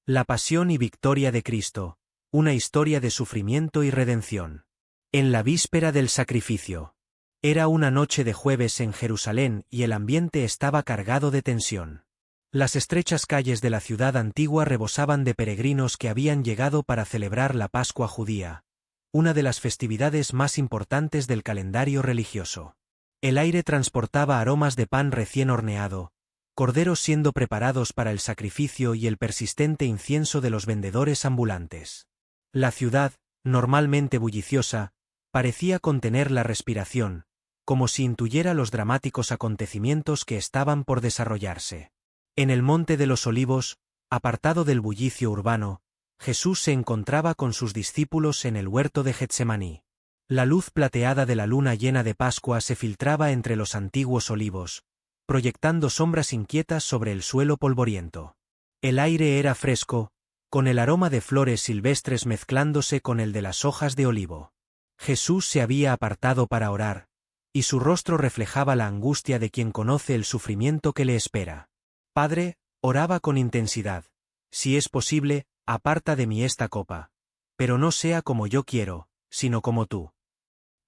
La pasión y victoria de Cristo, una historia de sufrimiento y redención. En la víspera del sacrificio. Era una noche de jueves en Jerusalén y el ambiente estaba cargado de tensión. Las estrechas calles de la ciudad antigua rebosaban de peregrinos que habían llegado para celebrar la Pascua judía, una de las festividades más importantes del calendario religioso. El aire transportaba aromas de pan recién horneado, corderos siendo preparados para el sacrificio y el persistente incienso de los vendedores ambulantes. La ciudad, normalmente bulliciosa, parecía contener la respiración, como si intuyera los dramáticos acontecimientos que estaban por desarrollarse. En el Monte de los Olivos, apartado del bullicio urbano, Jesús se encontraba con sus discípulos en el huerto de Getsemaní. La luz plateada de la luna llena de Pascua se filtraba entre los antiguos olivos, proyectando sombras inquietas sobre el suelo polvoriento. El aire era fresco, con el aroma de flores silvestres mezclándose con el de las hojas de olivo. Jesús se había apartado para orar, y su rostro reflejaba la angustia de quien conoce el sufrimiento que le espera. Padre, oraba con intensidad, si es posible, aparta de mí esta copa, pero no sea como yo quiero, sino como tú.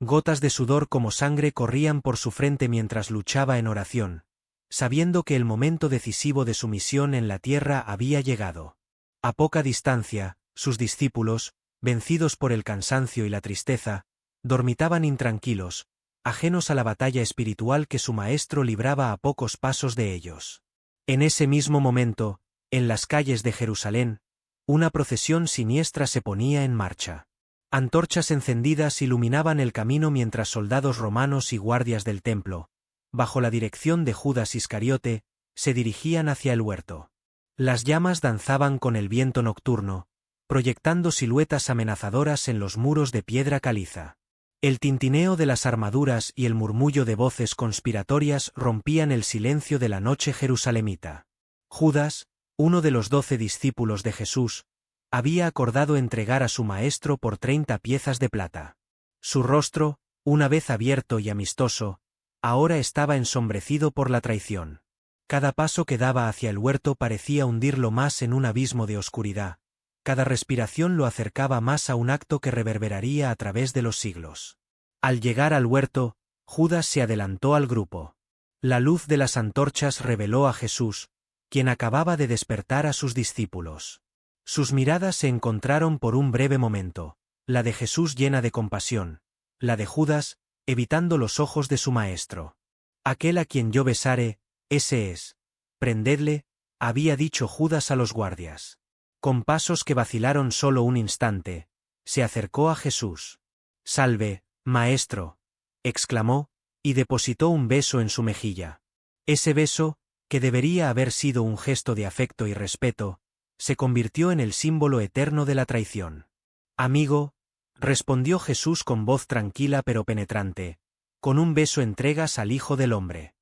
Gotas de sudor como sangre corrían por su frente mientras luchaba en oración, sabiendo que el momento decisivo de su misión en la tierra había llegado. A poca distancia, sus discípulos, vencidos por el cansancio y la tristeza, dormitaban intranquilos, ajenos a la batalla espiritual que su maestro libraba a pocos pasos de ellos. En ese mismo momento, en las calles de Jerusalén, una procesión siniestra se ponía en marcha. Antorchas encendidas iluminaban el camino mientras soldados romanos y guardias del templo, bajo la dirección de Judas Iscariote, se dirigían hacia el huerto. Las llamas danzaban con el viento nocturno, proyectando siluetas amenazadoras en los muros de piedra caliza. El tintineo de las armaduras y el murmullo de voces conspiratorias rompían el silencio de la noche jerusalemita. Judas, uno de los 12 discípulos de Jesús, había acordado entregar a su maestro por 30 piezas de plata. Su rostro, una vez abierto y amistoso, ahora estaba ensombrecido por la traición. Cada paso que daba hacia el huerto parecía hundirlo más en un abismo de oscuridad. Cada respiración lo acercaba más a un acto que reverberaría a través de los siglos. Al llegar al huerto, Judas se adelantó al grupo. La luz de las antorchas reveló a Jesús, quien acababa de despertar a sus discípulos. Sus miradas se encontraron por un breve momento, la de Jesús llena de compasión, la de Judas, evitando los ojos de su maestro. Aquel a quien yo besare, ese es. Prendedle, había dicho Judas a los guardias. Con pasos que vacilaron solo un instante, se acercó a Jesús. «Salve, maestro», exclamó, y depositó un beso en su mejilla. Ese beso, que debería haber sido un gesto de afecto y respeto, se convirtió en el símbolo eterno de la traición. «Amigo», respondió Jesús con voz tranquila pero penetrante, «con un beso entregas al Hijo del Hombre».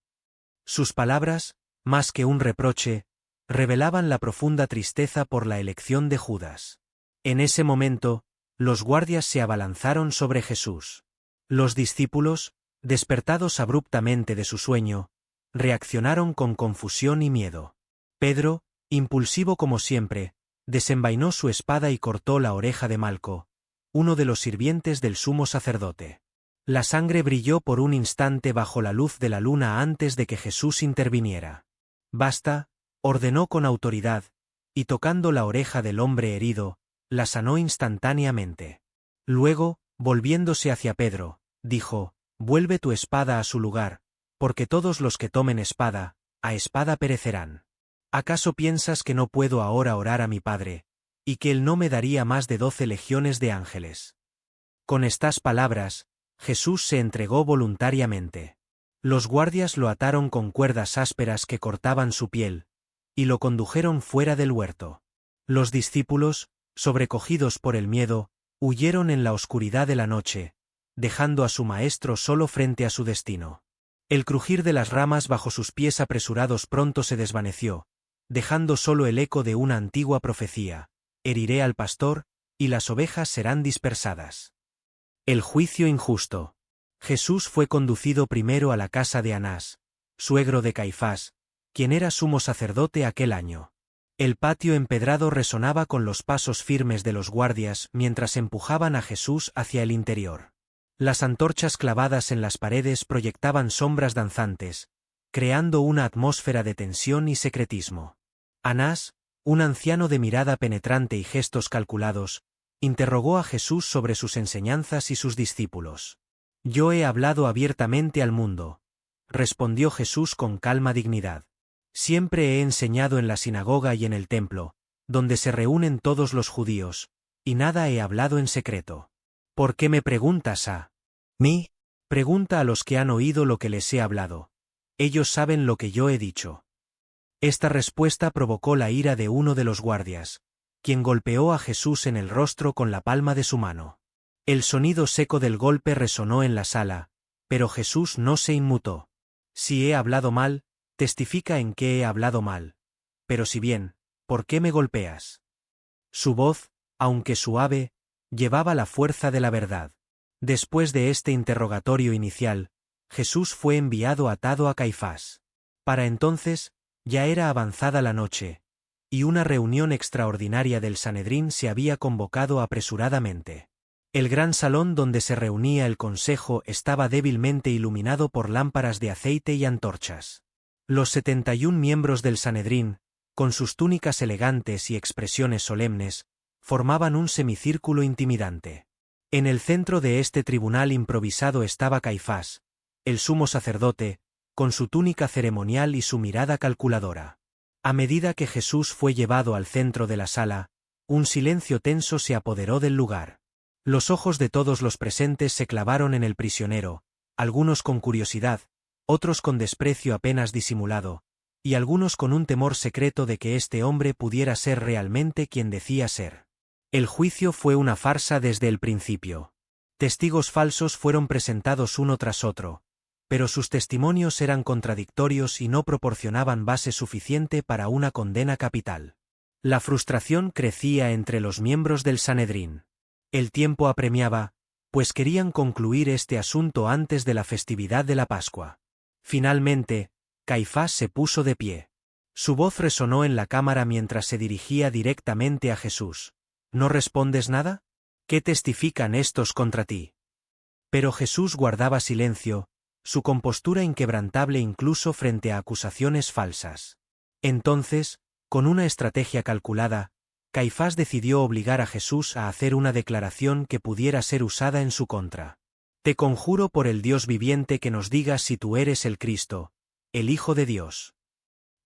Sus palabras, más que un reproche, revelaban la profunda tristeza por la elección de Judas. En ese momento, los guardias se abalanzaron sobre Jesús. Los discípulos, despertados abruptamente de su sueño, reaccionaron con confusión y miedo. Pedro, impulsivo como siempre, desenvainó su espada y cortó la oreja de Malco, uno de los sirvientes del sumo sacerdote. La sangre brilló por un instante bajo la luz de la luna antes de que Jesús interviniera. «Basta», ordenó con autoridad, y tocando la oreja del hombre herido, la sanó instantáneamente. Luego, volviéndose hacia Pedro, dijo: «Vuelve tu espada a su lugar, porque todos los que tomen espada, a espada perecerán. ¿Acaso piensas que no puedo ahora orar a mi Padre, y que Él no me daría más de 12 legiones de ángeles?» Con estas palabras, Jesús se entregó voluntariamente. Los guardias lo ataron con cuerdas ásperas que cortaban su piel, y lo condujeron fuera del huerto. Los discípulos, sobrecogidos por el miedo, huyeron en la oscuridad de la noche, dejando a su maestro solo frente a su destino. El crujir de las ramas bajo sus pies apresurados pronto se desvaneció, dejando solo el eco de una antigua profecía: «Heriré al pastor, y las ovejas serán dispersadas». El juicio injusto. Jesús fue conducido primero a la casa de Anás, suegro de Caifás, quien era sumo sacerdote aquel año. El patio empedrado resonaba con los pasos firmes de los guardias mientras empujaban a Jesús hacia el interior. Las antorchas clavadas en las paredes proyectaban sombras danzantes, creando una atmósfera de tensión y secretismo. Anás, un anciano de mirada penetrante y gestos calculados, interrogó a Jesús sobre sus enseñanzas y sus discípulos. «Yo he hablado abiertamente al mundo», respondió Jesús con calma dignidad. «Siempre he enseñado en la sinagoga y en el templo, donde se reúnen todos los judíos, y nada he hablado en secreto. ¿Por qué me preguntas a mí? Pregunta a los que han oído lo que les he hablado. Ellos saben lo que yo he dicho». Esta respuesta provocó la ira de uno de los guardias, quien golpeó a Jesús en el rostro con la palma de su mano. El sonido seco del golpe resonó en la sala, pero Jesús no se inmutó. «Si he hablado mal, testifica en qué he hablado mal. Pero si bien, ¿por qué me golpeas?». Su voz, aunque suave, llevaba la fuerza de la verdad. Después de este interrogatorio inicial, Jesús fue enviado atado a Caifás. Para entonces, ya era avanzada la noche, y una reunión extraordinaria del Sanedrín se había convocado apresuradamente. El gran salón donde se reunía el consejo estaba débilmente iluminado por lámparas de aceite y antorchas. Los 71 miembros del Sanedrín, con sus túnicas elegantes y expresiones solemnes, formaban un semicírculo intimidante. En el centro de este tribunal improvisado estaba Caifás, el sumo sacerdote, con su túnica ceremonial y su mirada calculadora. A medida que Jesús fue llevado al centro de la sala, un silencio tenso se apoderó del lugar. Los ojos de todos los presentes se clavaron en el prisionero, algunos con curiosidad, otros con desprecio apenas disimulado, y algunos con un temor secreto de que este hombre pudiera ser realmente quien decía ser. El juicio fue una farsa desde el principio. Testigos falsos fueron presentados uno tras otro, pero sus testimonios eran contradictorios y no proporcionaban base suficiente para una condena capital. La frustración crecía entre los miembros del Sanedrín. El tiempo apremiaba, pues querían concluir este asunto antes de la festividad de la Pascua. Finalmente, Caifás se puso de pie. Su voz resonó en la cámara mientras se dirigía directamente a Jesús. «¿No respondes nada? ¿Qué testifican estos contra ti?». Pero Jesús guardaba silencio, su compostura inquebrantable incluso frente a acusaciones falsas. Entonces, con una estrategia calculada, Caifás decidió obligar a Jesús a hacer una declaración que pudiera ser usada en su contra. «Te conjuro por el Dios viviente que nos digas si tú eres el Cristo, el Hijo de Dios».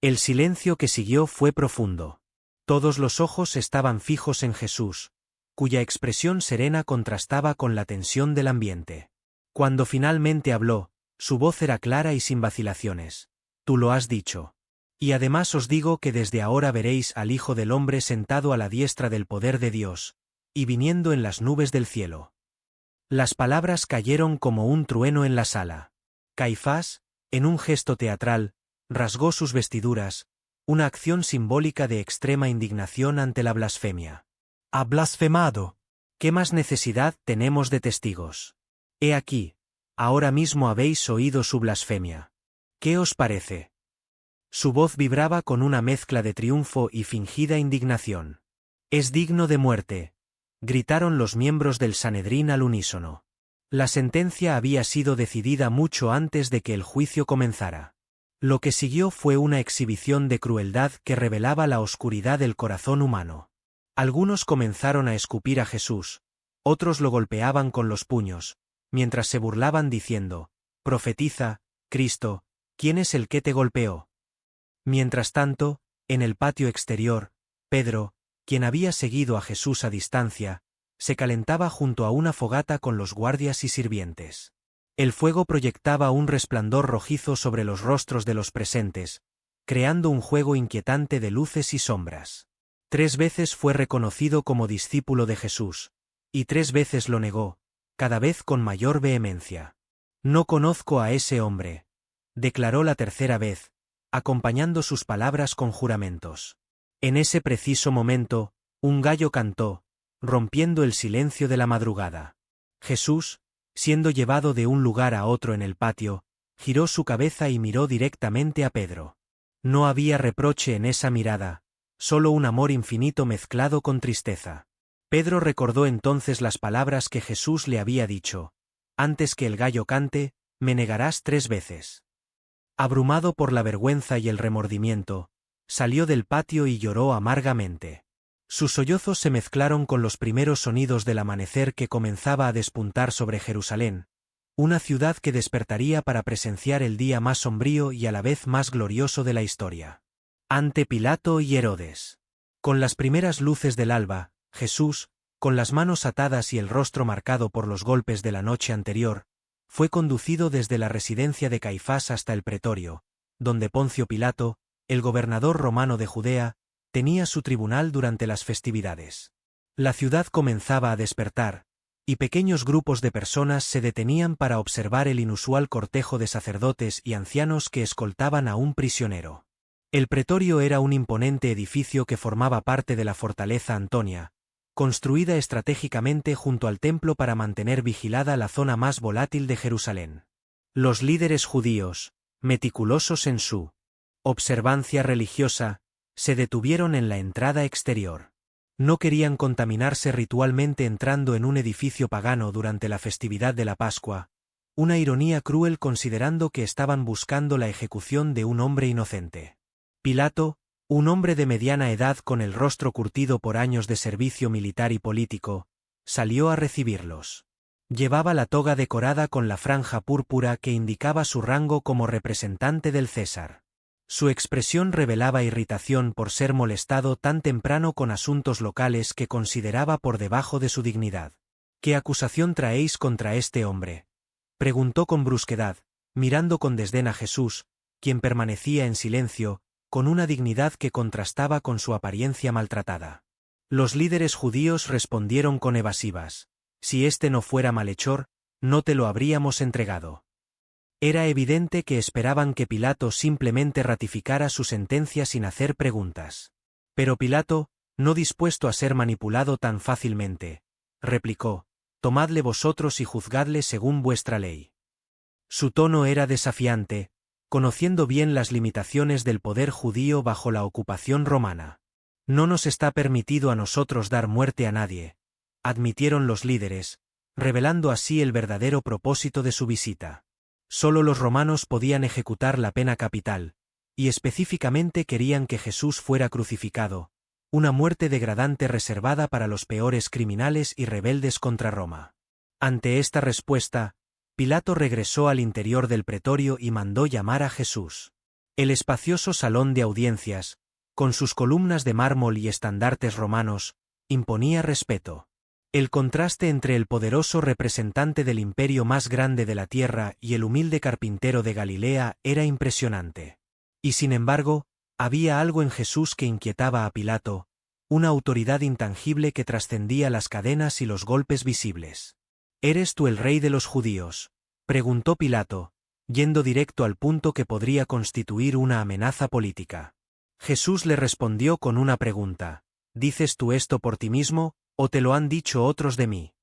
El silencio que siguió fue profundo. Todos los ojos estaban fijos en Jesús, cuya expresión serena contrastaba con la tensión del ambiente. Cuando finalmente habló, su voz era clara y sin vacilaciones. «Tú lo has dicho. Y además os digo que desde ahora veréis al Hijo del Hombre sentado a la diestra del poder de Dios, y viniendo en las nubes del cielo». Las palabras cayeron como un trueno en la sala. Caifás, en un gesto teatral, rasgó sus vestiduras, una acción simbólica de extrema indignación ante la blasfemia. «Ha blasfemado. ¿Qué más necesidad tenemos de testigos? He aquí, ahora mismo habéis oído su blasfemia. ¿Qué os parece?». Su voz vibraba con una mezcla de triunfo y fingida indignación. «Es digno de muerte», gritaron los miembros del Sanedrín al unísono. La sentencia había sido decidida mucho antes de que el juicio comenzara. Lo que siguió fue una exhibición de crueldad que revelaba la oscuridad del corazón humano. Algunos comenzaron a escupir a Jesús, otros lo golpeaban con los puños, mientras se burlaban diciendo: «Profetiza, Cristo, ¿quién es el que te golpeó?». Mientras tanto, en el patio exterior, Pedro, quien había seguido a Jesús a distancia, se calentaba junto a una fogata con los guardias y sirvientes. El fuego proyectaba un resplandor rojizo sobre los rostros de los presentes, creando un juego inquietante de luces y sombras. 3 veces fue reconocido como discípulo de Jesús, y 3 veces lo negó, cada vez con mayor vehemencia. «No conozco a ese hombre», declaró la tercera vez, acompañando sus palabras con juramentos. En ese preciso momento, un gallo cantó, rompiendo el silencio de la madrugada. Jesús, siendo llevado de un lugar a otro en el patio, giró su cabeza y miró directamente a Pedro. No había reproche en esa mirada, solo un amor infinito mezclado con tristeza. Pedro recordó entonces las palabras que Jesús le había dicho: «Antes que el gallo cante, me negarás 3 veces». Abrumado por la vergüenza y el remordimiento, salió del patio y lloró amargamente. Sus sollozos se mezclaron con los primeros sonidos del amanecer que comenzaba a despuntar sobre Jerusalén, una ciudad que despertaría para presenciar el día más sombrío y a la vez más glorioso de la historia. Ante Pilato y Herodes. Con las primeras luces del alba, Jesús, con las manos atadas y el rostro marcado por los golpes de la noche anterior, fue conducido desde la residencia de Caifás hasta el pretorio, donde Poncio Pilato, el gobernador romano de Judea, tenía su tribunal durante las festividades. La ciudad comenzaba a despertar, y pequeños grupos de personas se detenían para observar el inusual cortejo de sacerdotes y ancianos que escoltaban a un prisionero. El pretorio era un imponente edificio que formaba parte de la fortaleza Antonia, construida estratégicamente junto al templo para mantener vigilada la zona más volátil de Jerusalén. Los líderes judíos, meticulosos en su observancia religiosa, se detuvieron en la entrada exterior. No querían contaminarse ritualmente entrando en un edificio pagano durante la festividad de la Pascua, una ironía cruel considerando que estaban buscando la ejecución de un hombre inocente. Pilato, un hombre de mediana edad con el rostro curtido por años de servicio militar y político, salió a recibirlos. Llevaba la toga decorada con la franja púrpura que indicaba su rango como representante del César. Su expresión revelaba irritación por ser molestado tan temprano con asuntos locales que consideraba por debajo de su dignidad. «¿Qué acusación traéis contra este hombre?», preguntó con brusquedad, mirando con desdén a Jesús, quien permanecía en silencio, con una dignidad que contrastaba con su apariencia maltratada. Los líderes judíos respondieron con evasivas: «Si este no fuera malhechor, no te lo habríamos entregado». Era evidente que esperaban que Pilato simplemente ratificara su sentencia sin hacer preguntas. Pero Pilato, no dispuesto a ser manipulado tan fácilmente, replicó: «Tomadle vosotros y juzgadle según vuestra ley». Su tono era desafiante, conociendo bien las limitaciones del poder judío bajo la ocupación romana. «No nos está permitido a nosotros dar muerte a nadie», admitieron los líderes, revelando así el verdadero propósito de su visita. Solo los romanos podían ejecutar la pena capital, y específicamente querían que Jesús fuera crucificado, una muerte degradante reservada para los peores criminales y rebeldes contra Roma. Ante esta respuesta, Pilato regresó al interior del pretorio y mandó llamar a Jesús. El espacioso salón de audiencias, con sus columnas de mármol y estandartes romanos, imponía respeto. El contraste entre el poderoso representante del imperio más grande de la tierra y el humilde carpintero de Galilea era impresionante. Y sin embargo, había algo en Jesús que inquietaba a Pilato, una autoridad intangible que trascendía las cadenas y los golpes visibles. «¿Eres tú el rey de los judíos?», preguntó Pilato, yendo directo al punto que podría constituir una amenaza política. Jesús le respondió con una pregunta: «¿Dices tú esto por ti mismo, o te lo han dicho otros de mí?».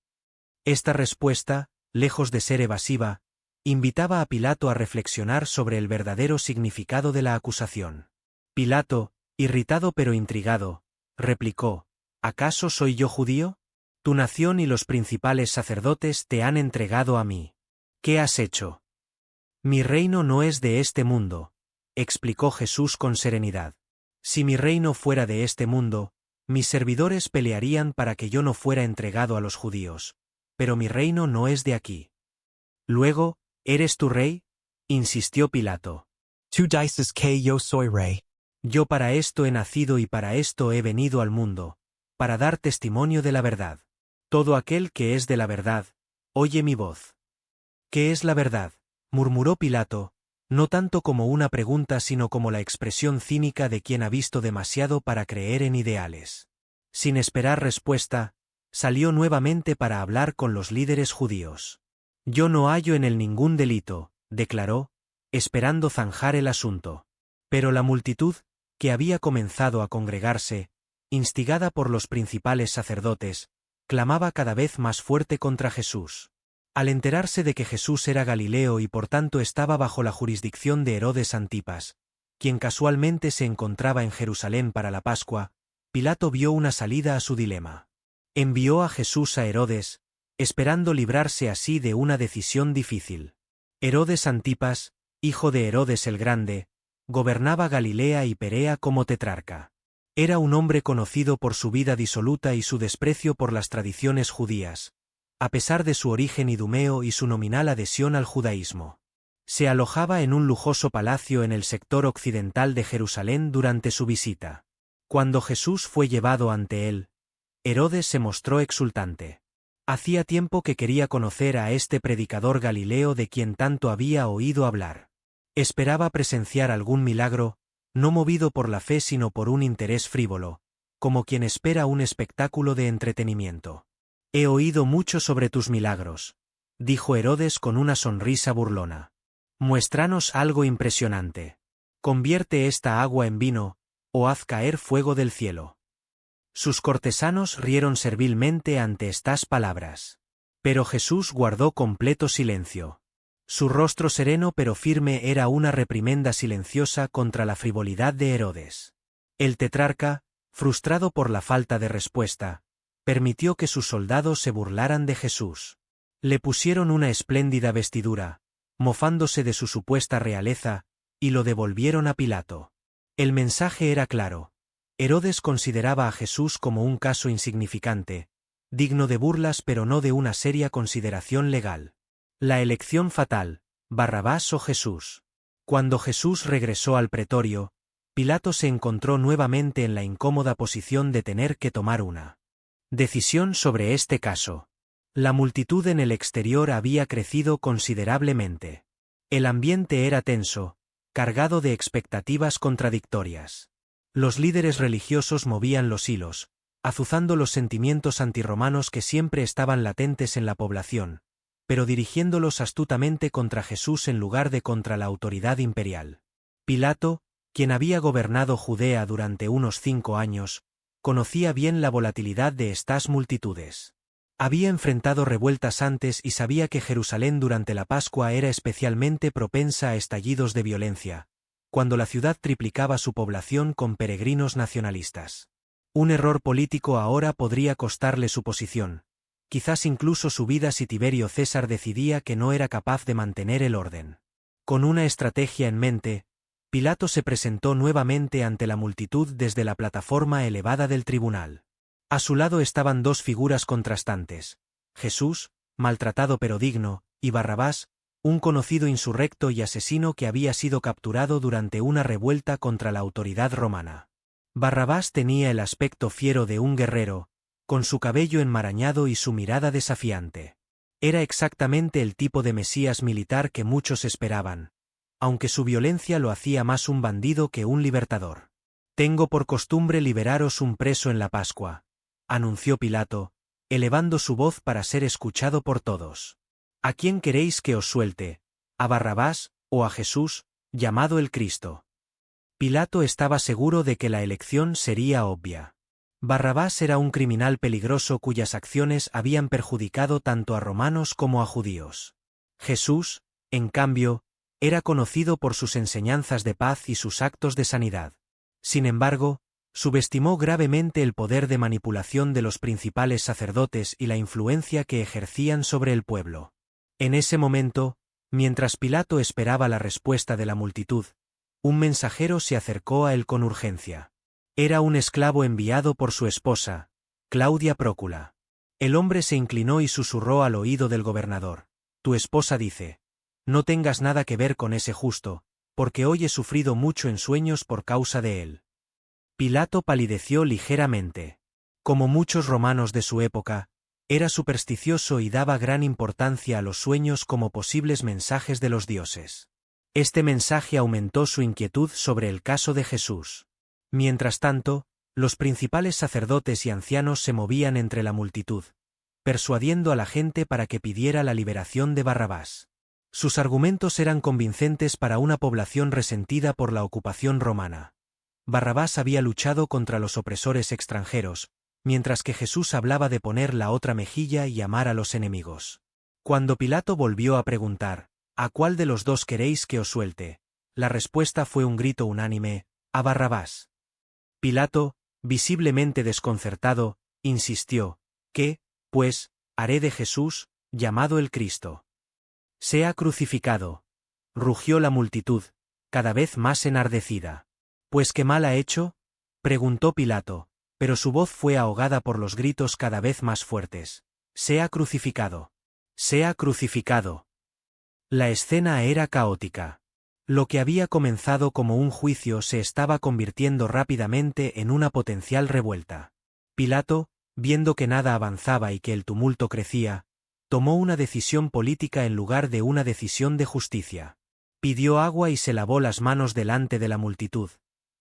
Esta respuesta, lejos de ser evasiva, invitaba a Pilato a reflexionar sobre el verdadero significado de la acusación. Pilato, irritado pero intrigado, replicó: «¿Acaso soy yo judío? Tu nación y los principales sacerdotes te han entregado a mí. ¿Qué has hecho?». «Mi reino no es de este mundo», explicó Jesús con serenidad. «Si mi reino fuera de este mundo, mis servidores pelearían para que yo no fuera entregado a los judíos, pero mi reino no es de aquí». «Luego, ¿eres tu rey?», insistió Pilato. Tú dices que yo soy rey. «Yo para esto he nacido y para esto he venido al mundo, para dar testimonio de la verdad. Todo aquel que es de la verdad, oye mi voz». «¿Qué es la verdad?», murmuró Pilato, no tanto como una pregunta sino como la expresión cínica de quien ha visto demasiado para creer en ideales. Sin esperar respuesta, salió nuevamente para hablar con los líderes judíos. «Yo no hallo en él ningún delito», declaró, esperando zanjar el asunto. Pero la multitud, que había comenzado a congregarse, instigada por los principales sacerdotes, clamaba cada vez más fuerte contra Jesús. Al enterarse de que Jesús era Galileo y por tanto estaba bajo la jurisdicción de Herodes Antipas, quien casualmente se encontraba en Jerusalén para la Pascua, Pilato vio una salida a su dilema. Envió a Jesús a Herodes, esperando librarse así de una decisión difícil. Herodes Antipas, hijo de Herodes el Grande, gobernaba Galilea y Perea como tetrarca. Era un hombre conocido por su vida disoluta y su desprecio por las tradiciones judías, a pesar de su origen idumeo y su nominal adhesión al judaísmo. Se alojaba en un lujoso palacio en el sector occidental de Jerusalén durante su visita. Cuando Jesús fue llevado ante él, Herodes se mostró exultante. Hacía tiempo que quería conocer a este predicador galileo de quien tanto había oído hablar. Esperaba presenciar algún milagro, no movido por la fe sino por un interés frívolo, como quien espera un espectáculo de entretenimiento. He oído mucho sobre tus milagros, dijo Herodes con una sonrisa burlona. Muéstranos algo impresionante. Convierte esta agua en vino, o haz caer fuego del cielo. Sus cortesanos rieron servilmente ante estas palabras. Pero Jesús guardó completo silencio. Su rostro sereno pero firme era una reprimenda silenciosa contra la frivolidad de Herodes. El tetrarca, frustrado por la falta de respuesta, permitió que sus soldados se burlaran de Jesús. Le pusieron una espléndida vestidura, mofándose de su supuesta realeza, y lo devolvieron a Pilato. El mensaje era claro. Herodes consideraba a Jesús como un caso insignificante, digno de burlas pero no de una seria consideración legal. La elección fatal, Barrabás o Jesús. Cuando Jesús regresó al pretorio, Pilato se encontró nuevamente en la incómoda posición de tener que tomar una decisión sobre este caso. La multitud en el exterior había crecido considerablemente. El ambiente era tenso, cargado de expectativas contradictorias. Los líderes religiosos movían los hilos, azuzando los sentimientos antirromanos que siempre estaban latentes en la población, pero dirigiéndolos astutamente contra Jesús en lugar de contra la autoridad imperial. Pilato, quien había gobernado Judea durante unos 5 años, conocía bien la volatilidad de estas multitudes. Había enfrentado revueltas antes y sabía que Jerusalén durante la Pascua era especialmente propensa a estallidos de violencia, cuando la ciudad triplicaba su población con peregrinos nacionalistas. Un error político ahora podría costarle su posición, quizás incluso su vida si Tiberio César decidía que no era capaz de mantener el orden. Con una estrategia en mente, Pilato se presentó nuevamente ante la multitud desde la plataforma elevada del tribunal. A su lado estaban dos figuras contrastantes: Jesús, maltratado pero digno, y Barrabás, un conocido insurrecto y asesino que había sido capturado durante una revuelta contra la autoridad romana. Barrabás tenía el aspecto fiero de un guerrero, con su cabello enmarañado y su mirada desafiante. Era exactamente el tipo de Mesías militar que muchos esperaban, aunque su violencia lo hacía más un bandido que un libertador. «Tengo por costumbre liberaros un preso en la Pascua», anunció Pilato, elevando su voz para ser escuchado por todos. «¿A quién queréis que os suelte? ¿A Barrabás, o a Jesús, llamado el Cristo?» Pilato estaba seguro de que la elección sería obvia. Barrabás era un criminal peligroso cuyas acciones habían perjudicado tanto a romanos como a judíos. Jesús, en cambio, era conocido por sus enseñanzas de paz y sus actos de sanidad. Sin embargo, subestimó gravemente el poder de manipulación de los principales sacerdotes y la influencia que ejercían sobre el pueblo. En ese momento, mientras Pilato esperaba la respuesta de la multitud, un mensajero se acercó a él con urgencia. Era un esclavo enviado por su esposa, Claudia Prócula. El hombre se inclinó y susurró al oído del gobernador: «Tu esposa dice, no tengas nada que ver con ese justo, porque hoy he sufrido mucho en sueños por causa de él». Pilato palideció ligeramente. Como muchos romanos de su época, era supersticioso y daba gran importancia a los sueños como posibles mensajes de los dioses. Este mensaje aumentó su inquietud sobre el caso de Jesús. Mientras tanto, los principales sacerdotes y ancianos se movían entre la multitud, persuadiendo a la gente para que pidiera la liberación de Barrabás. Sus argumentos eran convincentes para una población resentida por la ocupación romana. Barrabás había luchado contra los opresores extranjeros, mientras que Jesús hablaba de poner la otra mejilla y amar a los enemigos. Cuando Pilato volvió a preguntar, «¿A cuál de los dos queréis que os suelte?», la respuesta fue un grito unánime: «¡A Barrabás!». Pilato, visiblemente desconcertado, insistió: «¿Qué, pues, haré de Jesús, llamado el Cristo? Sea crucificado». Rugió la multitud, cada vez más enardecida. «¿Pues qué mal ha hecho?», preguntó Pilato, pero su voz fue ahogada por los gritos cada vez más fuertes: «Sea crucificado. Sea crucificado». La escena era caótica. Lo que había comenzado como un juicio se estaba convirtiendo rápidamente en una potencial revuelta. Pilato, viendo que nada avanzaba y que el tumulto crecía, tomó una decisión política en lugar de una decisión de justicia. Pidió agua y se lavó las manos delante de la multitud,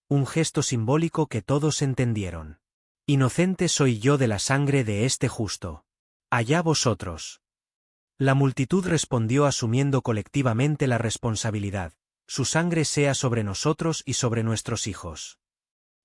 un gesto simbólico que todos entendieron. «Inocente soy yo de la sangre de este justo. Allá vosotros». La multitud respondió asumiendo colectivamente la responsabilidad: «Su sangre sea sobre nosotros y sobre nuestros hijos».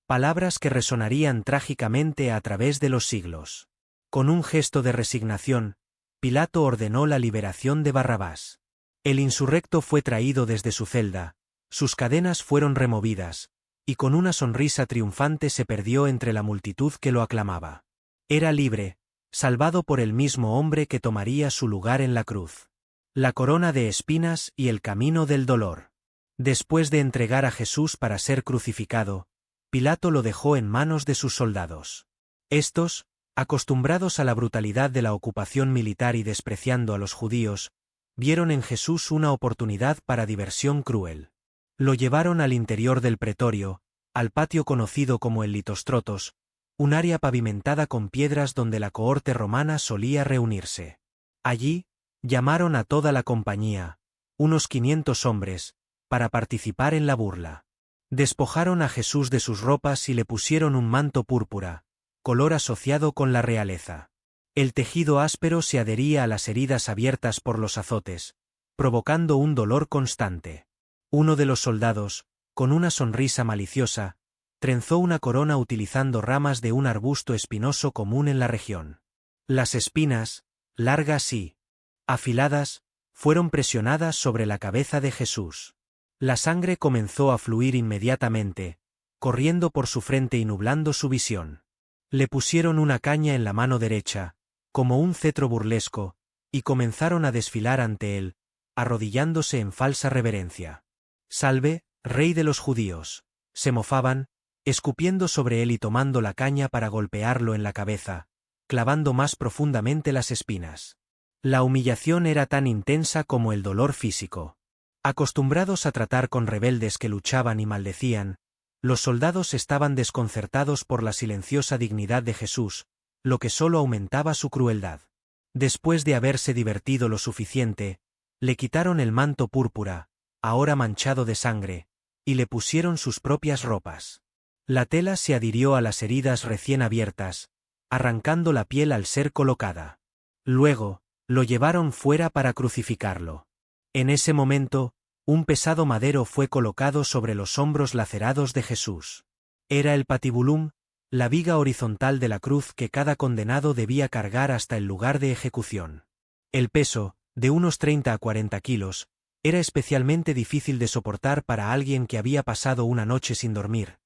Palabras que resonarían trágicamente a través de los siglos. Con un gesto de resignación, Pilato ordenó la liberación de Barrabás. El insurrecto fue traído desde su celda, sus cadenas fueron removidas, y con una sonrisa triunfante se perdió entre la multitud que lo aclamaba. Era libre, salvado por el mismo hombre que tomaría su lugar en la cruz. La corona de espinas y el camino del dolor. Después de entregar a Jesús para ser crucificado, Pilato lo dejó en manos de sus soldados. Estos, acostumbrados a la brutalidad de la ocupación militar y despreciando a los judíos, vieron en Jesús una oportunidad para diversión cruel. Lo llevaron al interior del pretorio, al patio conocido como el Litostrotos, un área pavimentada con piedras donde la cohorte romana solía reunirse. Allí, llamaron a toda la compañía, unos 500 hombres, para participar en la burla. Despojaron a Jesús de sus ropas y le pusieron un manto púrpura, color asociado con la realeza. El tejido áspero se adhería a las heridas abiertas por los azotes, provocando un dolor constante. Uno de los soldados, con una sonrisa maliciosa, trenzó una corona utilizando ramas de un arbusto espinoso común en la región. Las espinas, largas y afiladas, fueron presionadas sobre la cabeza de Jesús. La sangre comenzó a fluir inmediatamente, corriendo por su frente y nublando su visión. Le pusieron una caña en la mano derecha, como un cetro burlesco, y comenzaron a desfilar ante él, arrodillándose en falsa reverencia. «Salve, Rey de los judíos», se mofaban, escupiendo sobre él y tomando la caña para golpearlo en la cabeza, clavando más profundamente las espinas. La humillación era tan intensa como el dolor físico. Acostumbrados a tratar con rebeldes que luchaban y maldecían, los soldados estaban desconcertados por la silenciosa dignidad de Jesús, lo que solo aumentaba su crueldad. Después de haberse divertido lo suficiente, le quitaron el manto púrpura, ahora manchado de sangre, y le pusieron sus propias ropas. La tela se adhirió a las heridas recién abiertas, arrancando la piel al ser colocada. Luego, lo llevaron fuera para crucificarlo. En ese momento, un pesado madero fue colocado sobre los hombros lacerados de Jesús. Era el patibulum, la viga horizontal de la cruz que cada condenado debía cargar hasta el lugar de ejecución. El peso, de unos 30 a 40 kilos, era especialmente difícil de soportar para alguien que había pasado una noche sin dormir.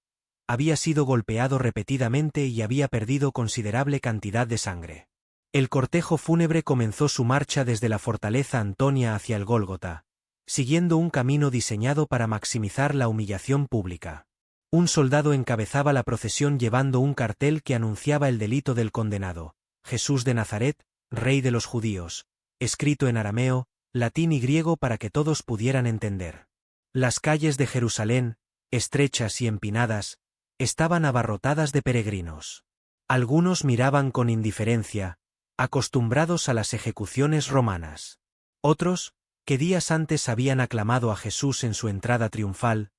Había sido golpeado repetidamente y había perdido considerable cantidad de sangre. El cortejo fúnebre comenzó su marcha desde la fortaleza Antonia hacia el Gólgota, siguiendo un camino diseñado para maximizar la humillación pública. Un soldado encabezaba la procesión llevando un cartel que anunciaba el delito del condenado: Jesús de Nazaret, Rey de los judíos, escrito en arameo, latín y griego para que todos pudieran entender. Las calles de Jerusalén, estrechas y empinadas, estaban abarrotadas de peregrinos. Algunos miraban con indiferencia, acostumbrados a las ejecuciones romanas. Otros, que días antes habían aclamado a Jesús en su entrada triunfal,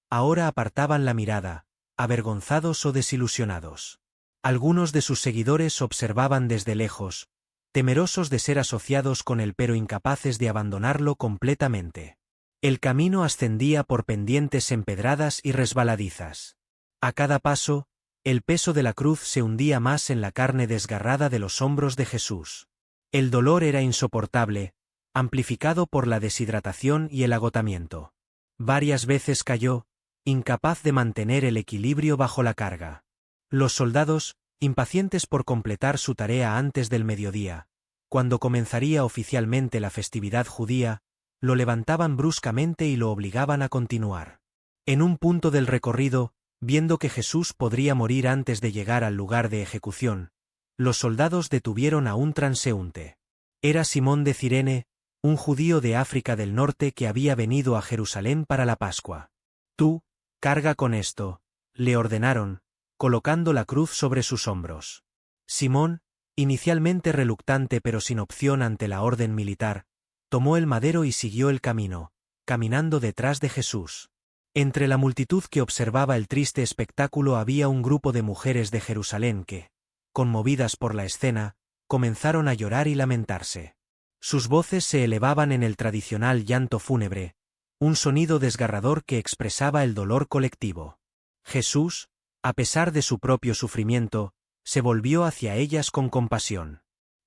ahora apartaban la mirada, avergonzados o desilusionados. Algunos de sus seguidores observaban desde lejos, temerosos de ser asociados con él pero incapaces de abandonarlo completamente. El camino ascendía por pendientes empedradas y resbaladizas. A cada paso, el peso de la cruz se hundía más en la carne desgarrada de los hombros de Jesús. El dolor era insoportable, amplificado por la deshidratación y el agotamiento. Varias veces cayó, incapaz de mantener el equilibrio bajo la carga. Los soldados, impacientes por completar su tarea antes del mediodía, cuando comenzaría oficialmente la festividad judía, lo levantaban bruscamente y lo obligaban a continuar. En un punto del recorrido, viendo que Jesús podría morir antes de llegar al lugar de ejecución, los soldados detuvieron a un transeúnte. Era Simón de Cirene, un judío de África del Norte que había venido a Jerusalén para la Pascua. Tú, carga con esto, le ordenaron, colocando la cruz sobre sus hombros. Simón, inicialmente reluctante pero sin opción ante la orden militar, tomó el madero y siguió el camino, caminando detrás de Jesús. Entre la multitud que observaba el triste espectáculo había un grupo de mujeres de Jerusalén que, conmovidas por la escena, comenzaron a llorar y lamentarse. Sus voces se elevaban en el tradicional llanto fúnebre, un sonido desgarrador que expresaba el dolor colectivo. Jesús, a pesar de su propio sufrimiento, se volvió hacia ellas con compasión.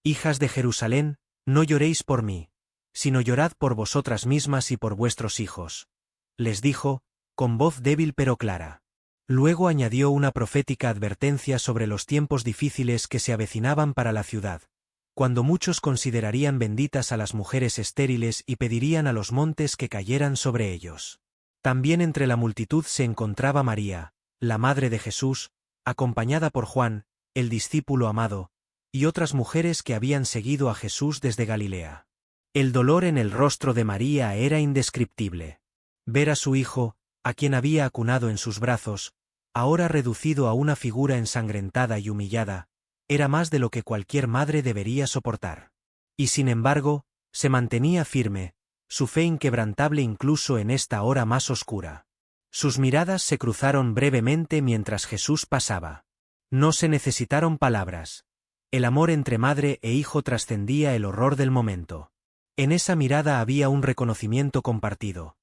Hijas de Jerusalén, no lloréis por mí, sino llorad por vosotras mismas y por vuestros hijos, les dijo, con voz débil pero clara. Luego añadió una profética advertencia sobre los tiempos difíciles que se avecinaban para la ciudad, cuando muchos considerarían benditas a las mujeres estériles y pedirían a los montes que cayeran sobre ellos. También entre la multitud se encontraba María, la madre de Jesús, acompañada por Juan, el discípulo amado, y otras mujeres que habían seguido a Jesús desde Galilea. El dolor en el rostro de María era indescriptible. Ver a su hijo, a quien había acunado en sus brazos, ahora reducido a una figura ensangrentada y humillada, era más de lo que cualquier madre debería soportar. Y sin embargo, se mantenía firme, su fe inquebrantable incluso en esta hora más oscura. Sus miradas se cruzaron brevemente mientras Jesús pasaba. No se necesitaron palabras. El amor entre madre e hijo trascendía el horror del momento. En esa mirada había un reconocimiento compartido.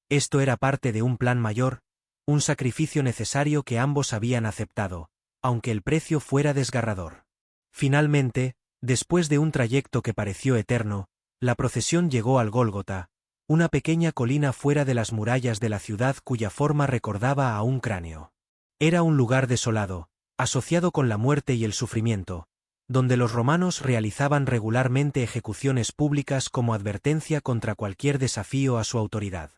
Esto era parte de un plan mayor, un sacrificio necesario que ambos habían aceptado, aunque el precio fuera desgarrador. Finalmente, después de un trayecto que pareció eterno, la procesión llegó al Gólgota, una pequeña colina fuera de las murallas de la ciudad cuya forma recordaba a un cráneo. Era un lugar desolado, asociado con la muerte y el sufrimiento, donde los romanos realizaban regularmente ejecuciones públicas como advertencia contra cualquier desafío a su autoridad.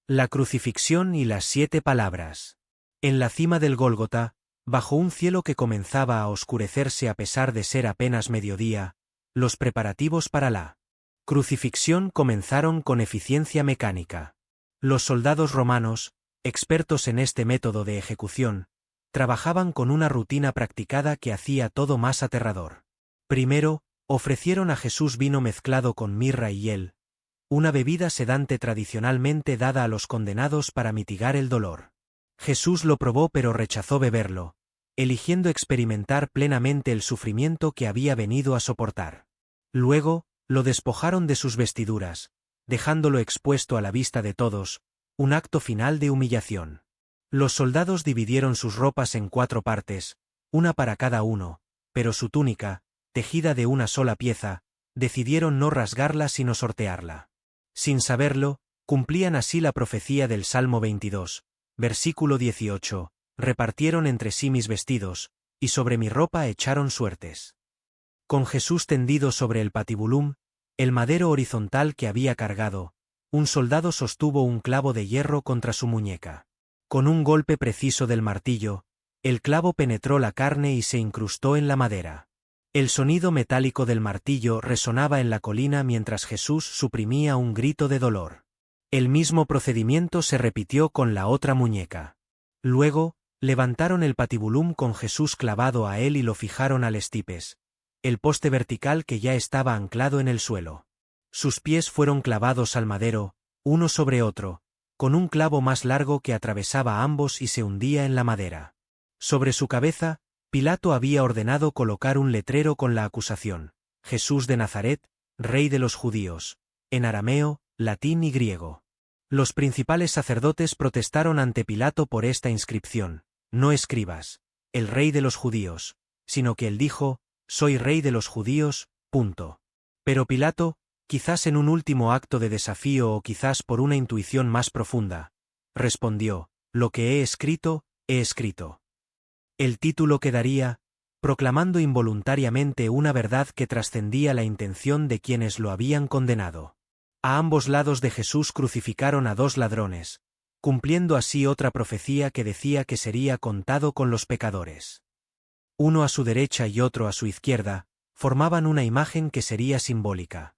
La crucifixión y las 7 palabras. En la cima del Gólgota, bajo un cielo que comenzaba a oscurecerse a pesar de ser apenas mediodía, los preparativos para la crucifixión comenzaron con eficiencia mecánica. Los soldados romanos, expertos en este método de ejecución, trabajaban con una rutina practicada que hacía todo más aterrador. Primero, ofrecieron a Jesús vino mezclado con mirra y hiel, una bebida sedante tradicionalmente dada a los condenados para mitigar el dolor. Jesús lo probó pero rechazó beberlo, eligiendo experimentar plenamente el sufrimiento que había venido a soportar. Luego, lo despojaron de sus vestiduras, dejándolo expuesto a la vista de todos, un acto final de humillación. Los soldados dividieron sus ropas en 4 partes, una para cada uno, pero su túnica, tejida de una sola pieza, decidieron no rasgarla sino sortearla. Sin saberlo, cumplían así la profecía del Salmo 22, versículo 18, repartieron entre sí mis vestidos, y sobre mi ropa echaron suertes. Con Jesús tendido sobre el patibulum, el madero horizontal que había cargado, un soldado sostuvo un clavo de hierro contra su muñeca. Con un golpe preciso del martillo, el clavo penetró la carne y se incrustó en la madera. El sonido metálico del martillo resonaba en la colina mientras Jesús suprimía un grito de dolor. El mismo procedimiento se repitió con la otra muñeca. Luego, levantaron el patibulum con Jesús clavado a él y lo fijaron al estipes, el poste vertical que ya estaba anclado en el suelo. Sus pies fueron clavados al madero, uno sobre otro, con un clavo más largo que atravesaba ambos y se hundía en la madera. Sobre su cabeza, Pilato había ordenado colocar un letrero con la acusación: Jesús de Nazaret, Rey de los Judíos, en arameo, latín y griego. Los principales sacerdotes protestaron ante Pilato por esta inscripción: no escribas, el Rey de los Judíos, sino que él dijo: soy Rey de los Judíos, punto. Pero Pilato, quizás en un último acto de desafío o quizás por una intuición más profunda, respondió, lo que he escrito, he escrito. El título quedaría, proclamando involuntariamente una verdad que trascendía la intención de quienes lo habían condenado. A ambos lados de Jesús crucificaron a 2 ladrones, cumpliendo así otra profecía que decía que sería contado con los pecadores. Uno a su derecha y otro a su izquierda, formaban una imagen que sería simbólica.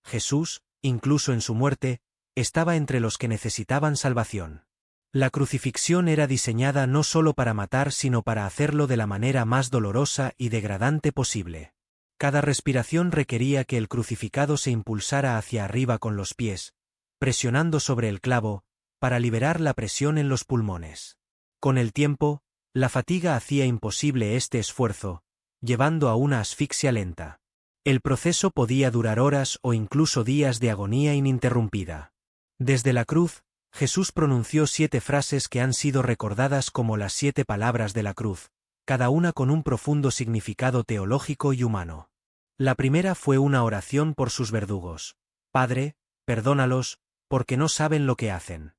Jesús, incluso en su muerte, estaba entre los que necesitaban salvación. La crucifixión era diseñada no solo para matar sino para hacerlo de la manera más dolorosa y degradante posible. Cada respiración requería que el crucificado se impulsara hacia arriba con los pies, presionando sobre el clavo, para liberar la presión en los pulmones. Con el tiempo, la fatiga hacía imposible este esfuerzo, llevando a una asfixia lenta. El proceso podía durar horas o incluso días de agonía ininterrumpida. Desde la cruz, Jesús pronunció 7 frases que han sido recordadas como las 7 palabras de la cruz, cada una con un profundo significado teológico y humano. La primera fue una oración por sus verdugos. Padre, perdónalos, porque no saben lo que hacen.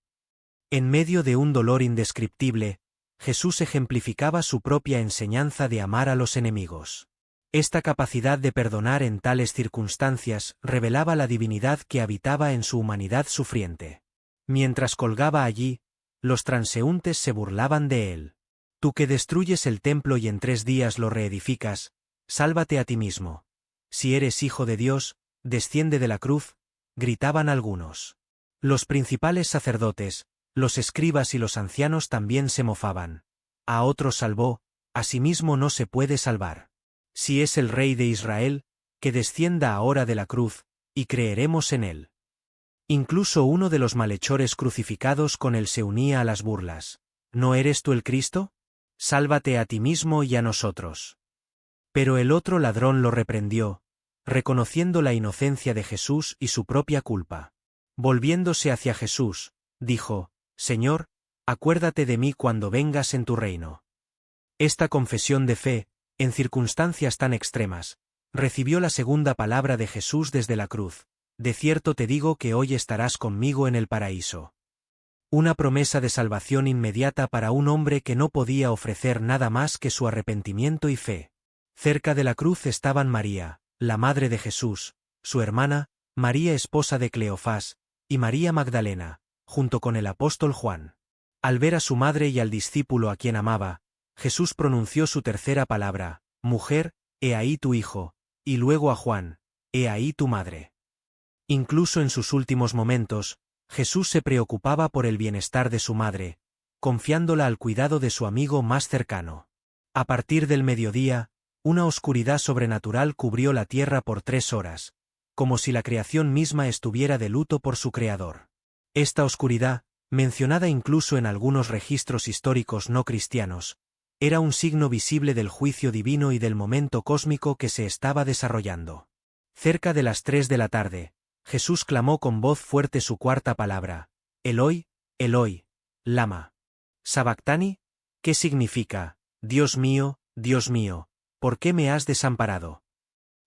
En medio de un dolor indescriptible, Jesús ejemplificaba su propia enseñanza de amar a los enemigos. Esta capacidad de perdonar en tales circunstancias revelaba la divinidad que habitaba en su humanidad sufriente. Mientras colgaba allí, los transeúntes se burlaban de él. Tú que destruyes el templo y en 3 días lo reedificas, sálvate a ti mismo. Si eres hijo de Dios, desciende de la cruz, gritaban algunos. Los principales sacerdotes, los escribas y los ancianos también se mofaban. A otros salvó, a sí mismo no se puede salvar. Si es el Rey de Israel, que descienda ahora de la cruz, y creeremos en él. Incluso uno de los malhechores crucificados con él se unía a las burlas. ¿No eres tú el Cristo? Sálvate a ti mismo y a nosotros. Pero el otro ladrón lo reprendió, reconociendo la inocencia de Jesús y su propia culpa. Volviéndose hacia Jesús, dijo, Señor, acuérdate de mí cuando vengas en tu reino. Esta confesión de fe, en circunstancias tan extremas, recibió la segunda palabra de Jesús desde la cruz. De cierto te digo que hoy estarás conmigo en el paraíso. Una promesa de salvación inmediata para un hombre que no podía ofrecer nada más que su arrepentimiento y fe. Cerca de la cruz estaban María, la madre de Jesús, su hermana, María esposa de Cleofás, y María Magdalena, junto con el apóstol Juan. Al ver a su madre y al discípulo a quien amaba, Jesús pronunció su tercera palabra, Mujer, he ahí tu hijo, y luego a Juan, he ahí tu madre. Incluso en sus últimos momentos, Jesús se preocupaba por el bienestar de su madre, confiándola al cuidado de su amigo más cercano. A partir del mediodía, una oscuridad sobrenatural cubrió la tierra por 3 horas, como si la creación misma estuviera de luto por su creador. Esta oscuridad, mencionada incluso en algunos registros históricos no cristianos, era un signo visible del juicio divino y del momento cósmico que se estaba desarrollando. Cerca de las 3 de la tarde, Jesús clamó con voz fuerte su cuarta palabra, Eloi, Eloi, lama sabactani, ¿qué significa, Dios mío, ¿por qué me has desamparado?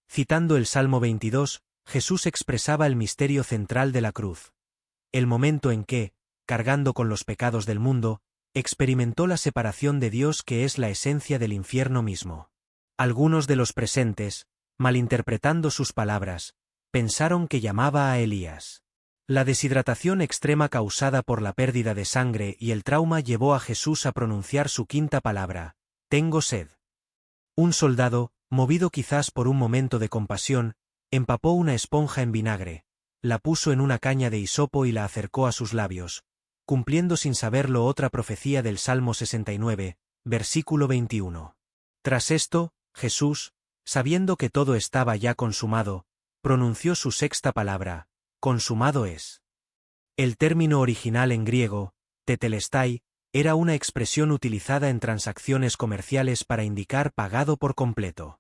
Citando el Salmo 22, Jesús expresaba el misterio central de la cruz. El momento en que, cargando con los pecados del mundo, experimentó la separación de Dios que es la esencia del infierno mismo. Algunos de los presentes, malinterpretando sus palabras, pensaron que llamaba a Elías. La deshidratación extrema causada por la pérdida de sangre y el trauma llevó a Jesús a pronunciar su quinta palabra, tengo sed. Un soldado, movido quizás por un momento de compasión, empapó una esponja en vinagre, la puso en una caña de hisopo y la acercó a sus labios, cumpliendo sin saberlo otra profecía del Salmo 69, versículo 21. Tras esto, Jesús, sabiendo que todo estaba ya consumado, pronunció su sexta palabra, consumado es. El término original en griego, tetelestai, era una expresión utilizada en transacciones comerciales para indicar pagado por completo.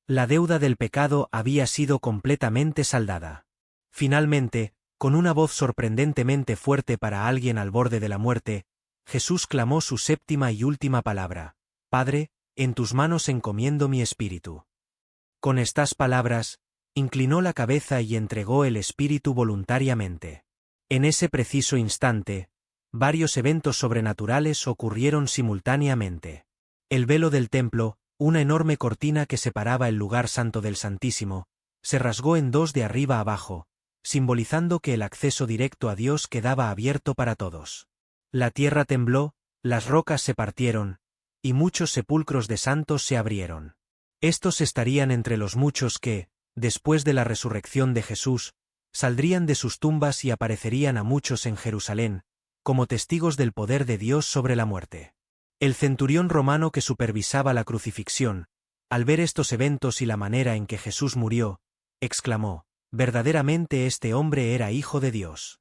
La deuda del pecado había sido completamente saldada. Finalmente, con una voz sorprendentemente fuerte para alguien al borde de la muerte, Jesús clamó su séptima y última palabra, Padre, en tus manos encomiendo mi espíritu. Con estas palabras, inclinó la cabeza y entregó el espíritu voluntariamente. En ese preciso instante, varios eventos sobrenaturales ocurrieron simultáneamente. El velo del templo, una enorme cortina que separaba el lugar santo del Santísimo, se rasgó en dos de arriba abajo, simbolizando que el acceso directo a Dios quedaba abierto para todos. La tierra tembló, las rocas se partieron, y muchos sepulcros de santos se abrieron. Estos estarían entre los muchos que, después de la resurrección de Jesús, saldrían de sus tumbas y aparecerían a muchos en Jerusalén, como testigos del poder de Dios sobre la muerte. El centurión romano que supervisaba la crucifixión, al ver estos eventos y la manera en que Jesús murió, exclamó: «Verdaderamente este hombre era hijo de Dios».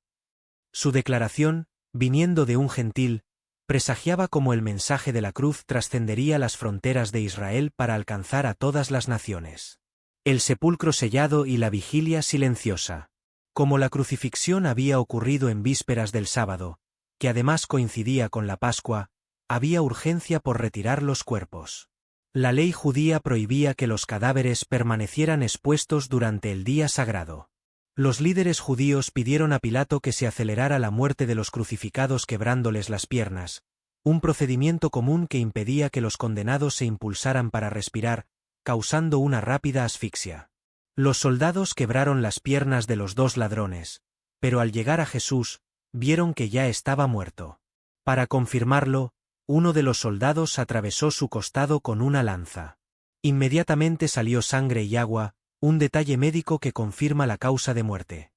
Su declaración, viniendo de un gentil, presagiaba cómo el mensaje de la cruz trascendería las fronteras de Israel para alcanzar a todas las naciones. El sepulcro sellado y la vigilia silenciosa. Como la crucifixión había ocurrido en vísperas del sábado, que además coincidía con la Pascua, había urgencia por retirar los cuerpos. La ley judía prohibía que los cadáveres permanecieran expuestos durante el día sagrado. Los líderes judíos pidieron a Pilato que se acelerara la muerte de los crucificados quebrándoles las piernas, un procedimiento común que impedía que los condenados se impulsaran para respirar, causando una rápida asfixia. Los soldados quebraron las piernas de los dos ladrones, pero al llegar a Jesús, vieron que ya estaba muerto. Para confirmarlo, uno de los soldados atravesó su costado con una lanza. Inmediatamente salió sangre y agua, un detalle médico que confirma la causa de muerte.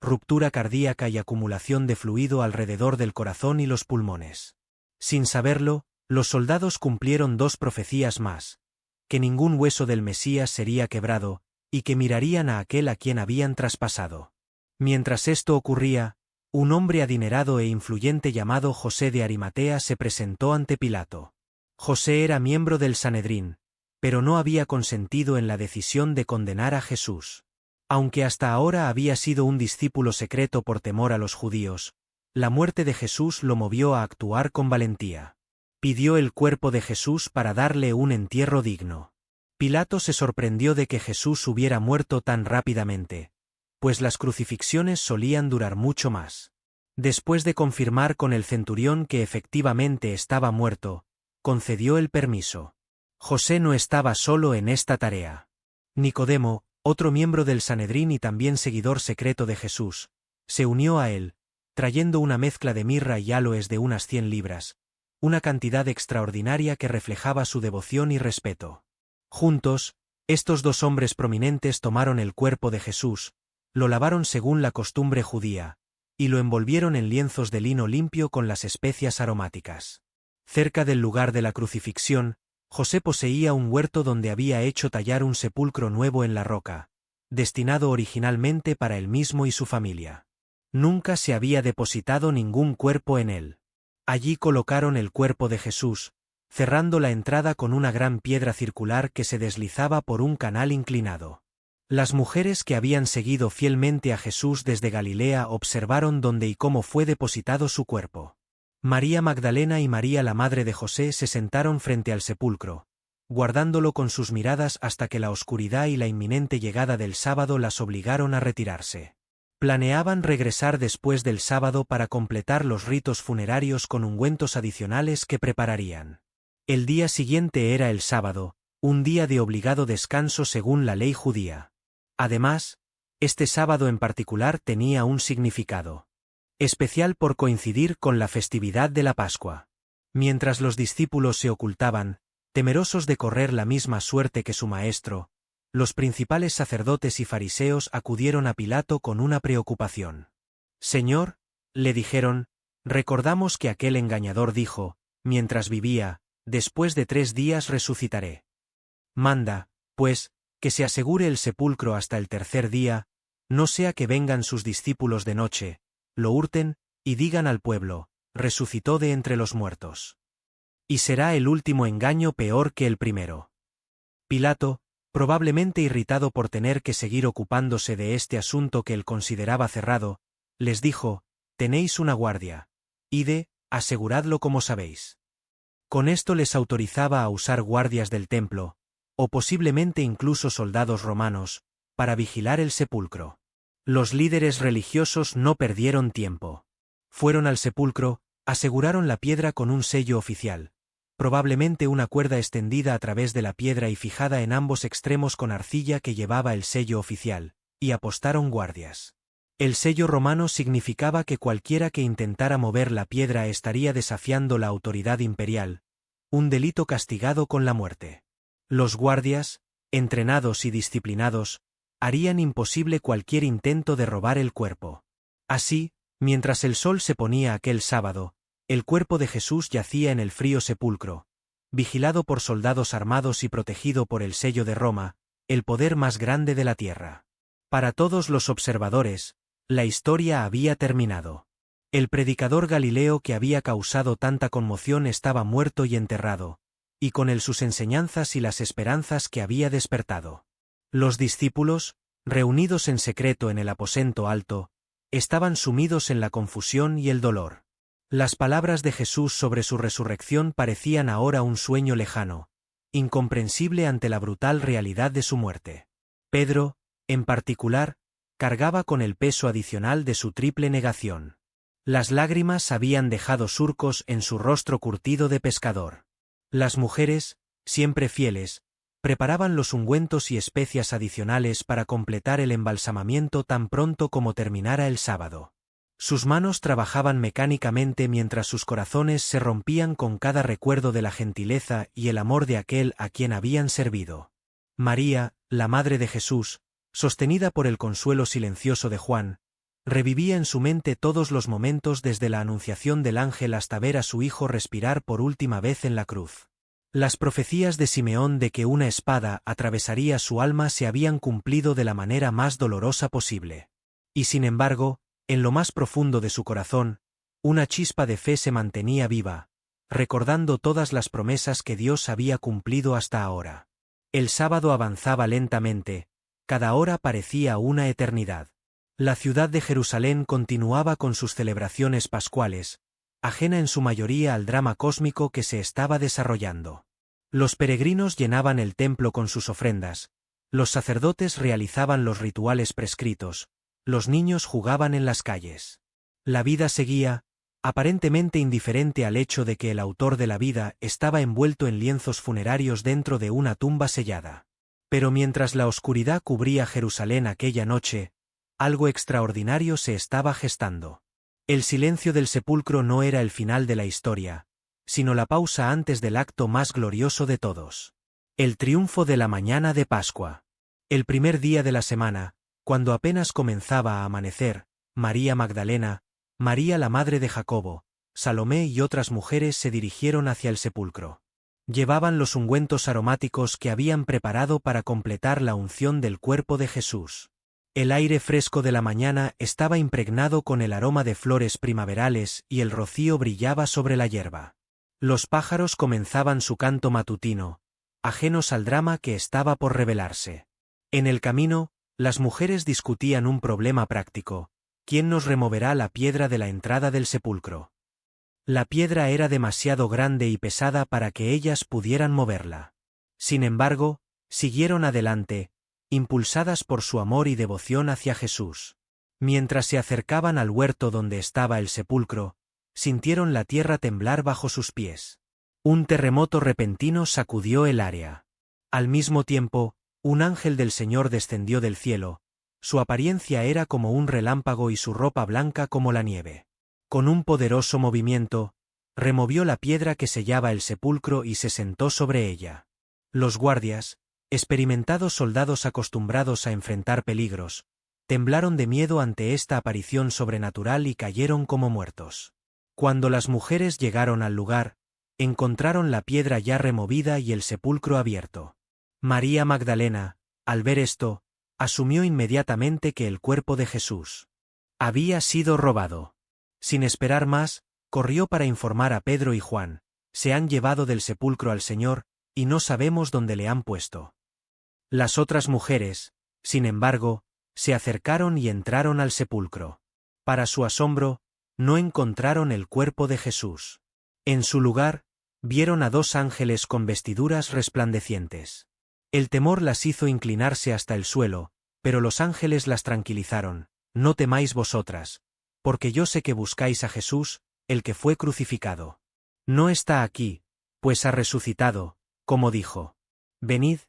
Ruptura cardíaca y acumulación de fluido alrededor del corazón y los pulmones. Sin saberlo, los soldados cumplieron dos profecías más: que ningún hueso del Mesías sería quebrado, y que mirarían a aquel a quien habían traspasado. Mientras esto ocurría, un hombre adinerado e influyente llamado José de Arimatea se presentó ante Pilato. José era miembro del Sanedrín, pero no había consentido en la decisión de condenar a Jesús. Aunque hasta ahora había sido un discípulo secreto por temor a los judíos, la muerte de Jesús lo movió a actuar con valentía. Pidió el cuerpo de Jesús para darle un entierro digno. Pilato se sorprendió de que Jesús hubiera muerto tan rápidamente, pues las crucifixiones solían durar mucho más. Después de confirmar con el centurión que efectivamente estaba muerto, concedió el permiso. José no estaba solo en esta tarea. Nicodemo, otro miembro del Sanedrín y también seguidor secreto de Jesús, se unió a él, trayendo una mezcla de mirra y áloes de unas 100 libras, una cantidad extraordinaria que reflejaba su devoción y respeto. Juntos, estos dos hombres prominentes tomaron el cuerpo de Jesús, lo lavaron según la costumbre judía, y lo envolvieron en lienzos de lino limpio con las especias aromáticas. Cerca del lugar de la crucifixión, José poseía un huerto donde había hecho tallar un sepulcro nuevo en la roca, destinado originalmente para él mismo y su familia. Nunca se había depositado ningún cuerpo en él. Allí colocaron el cuerpo de Jesús, cerrando la entrada con una gran piedra circular que se deslizaba por un canal inclinado. Las mujeres que habían seguido fielmente a Jesús desde Galilea observaron dónde y cómo fue depositado su cuerpo. María Magdalena y María la madre de José se sentaron frente al sepulcro, guardándolo con sus miradas hasta que la oscuridad y la inminente llegada del sábado las obligaron a retirarse. Planeaban regresar después del sábado para completar los ritos funerarios con ungüentos adicionales que prepararían. El día siguiente era el sábado, un día de obligado descanso según la ley judía. Además, este sábado en particular tenía un significado especial por coincidir con la festividad de la Pascua. Mientras los discípulos se ocultaban, temerosos de correr la misma suerte que su maestro, los principales sacerdotes y fariseos acudieron a Pilato con una preocupación. «Señor», le dijeron, «recordamos que aquel engañador dijo, mientras vivía, después de 3 días resucitaré. Manda, pues, que se asegure el sepulcro hasta el tercer día, no sea que vengan sus discípulos de noche, lo hurten, y digan al pueblo, resucitó de entre los muertos. Y será el último engaño peor que el primero». Pilato, probablemente irritado por tener que seguir ocupándose de este asunto que él consideraba cerrado, les dijo, «Tenéis una guardia. Id, aseguradlo como sabéis». Con esto les autorizaba a usar guardias del templo, o posiblemente incluso soldados romanos, para vigilar el sepulcro. Los líderes religiosos no perdieron tiempo. Fueron al sepulcro, Aseguraron la piedra con un sello oficial, probablemente una cuerda extendida a través de la piedra y fijada en ambos extremos con arcilla que llevaba el sello oficial, y apostaron guardias. El sello romano significaba que cualquiera que intentara mover la piedra estaría desafiando la autoridad imperial, un delito castigado con la muerte. Los guardias, entrenados y disciplinados, harían imposible cualquier intento de robar el cuerpo. Así, mientras el sol se ponía aquel sábado, el cuerpo de Jesús yacía en el frío sepulcro, vigilado por soldados armados y protegido por el sello de Roma, el poder más grande de la tierra. Para todos los observadores, la historia había terminado. El predicador Galileo que había causado tanta conmoción estaba muerto y enterrado, y con él sus enseñanzas y las esperanzas que había despertado. Los discípulos, reunidos en secreto en el aposento alto, estaban sumidos en la confusión y el dolor. Las palabras de Jesús sobre su resurrección parecían ahora un sueño lejano, incomprensible ante la brutal realidad de su muerte. Pedro, en particular, cargaba con el peso adicional de su triple negación. Las lágrimas habían dejado surcos en su rostro curtido de pescador. Las mujeres, siempre fieles, preparaban los ungüentos y especias adicionales para completar el embalsamamiento tan pronto como terminara el sábado. Sus manos trabajaban mecánicamente mientras sus corazones se rompían con cada recuerdo de la gentileza y el amor de aquel a quien habían servido. María, la madre de Jesús, sostenida por el consuelo silencioso de Juan, revivía en su mente todos los momentos desde la anunciación del ángel hasta ver a su hijo respirar por última vez en la cruz. Las profecías de Simeón de que una espada atravesaría su alma se habían cumplido de la manera más dolorosa posible. Y sin embargo, en lo más profundo de su corazón, una chispa de fe se mantenía viva, recordando todas las promesas que Dios había cumplido hasta ahora. El sábado avanzaba lentamente, cada hora parecía una eternidad. La ciudad de Jerusalén continuaba con sus celebraciones pascuales, ajena en su mayoría al drama cósmico que se estaba desarrollando. Los peregrinos llenaban el templo con sus ofrendas, los sacerdotes realizaban los rituales prescritos, los niños jugaban en las calles. La vida seguía, aparentemente indiferente al hecho de que el autor de la vida estaba envuelto en lienzos funerarios dentro de una tumba sellada. Pero mientras la oscuridad cubría Jerusalén aquella noche, algo extraordinario se estaba gestando. El silencio del sepulcro no era el final de la historia, sino la pausa antes del acto más glorioso de todos. El triunfo de la mañana de Pascua. El primer día de la semana, cuando apenas comenzaba a amanecer, María Magdalena, María la madre de Jacobo, Salomé y otras mujeres se dirigieron hacia el sepulcro. Llevaban los ungüentos aromáticos que habían preparado para completar la unción del cuerpo de Jesús. El aire fresco de la mañana estaba impregnado con el aroma de flores primaverales y el rocío brillaba sobre la hierba. Los pájaros comenzaban su canto matutino, ajenos al drama que estaba por revelarse. En el camino, las mujeres discutían un problema práctico: ¿quién nos removerá la piedra de la entrada del sepulcro? La piedra era demasiado grande y pesada para que ellas pudieran moverla. Sin embargo, siguieron adelante, impulsadas por su amor y devoción hacia Jesús. Mientras se acercaban al huerto donde estaba el sepulcro, sintieron la tierra temblar bajo sus pies. Un terremoto repentino sacudió el área. Al mismo tiempo, un ángel del Señor descendió del cielo. Su apariencia era como un relámpago y su ropa blanca como la nieve. Con un poderoso movimiento, removió la piedra que sellaba el sepulcro y se sentó sobre ella. Los guardias, experimentados soldados acostumbrados a enfrentar peligros, temblaron de miedo ante esta aparición sobrenatural y cayeron como muertos. Cuando las mujeres llegaron al lugar, encontraron la piedra ya removida y el sepulcro abierto. María Magdalena, al ver esto, asumió inmediatamente que el cuerpo de Jesús había sido robado. Sin esperar más, corrió para informar a Pedro y Juan: se han llevado del sepulcro al Señor, y no sabemos dónde le han puesto. Las otras mujeres, sin embargo, se acercaron y entraron al sepulcro. Para su asombro, no encontraron el cuerpo de Jesús. En su lugar, vieron a dos ángeles con vestiduras resplandecientes. El temor las hizo inclinarse hasta el suelo, pero los ángeles las tranquilizaron: no temáis vosotras, porque yo sé que buscáis a Jesús, el que fue crucificado. No está aquí, pues ha resucitado, como dijo. Venid,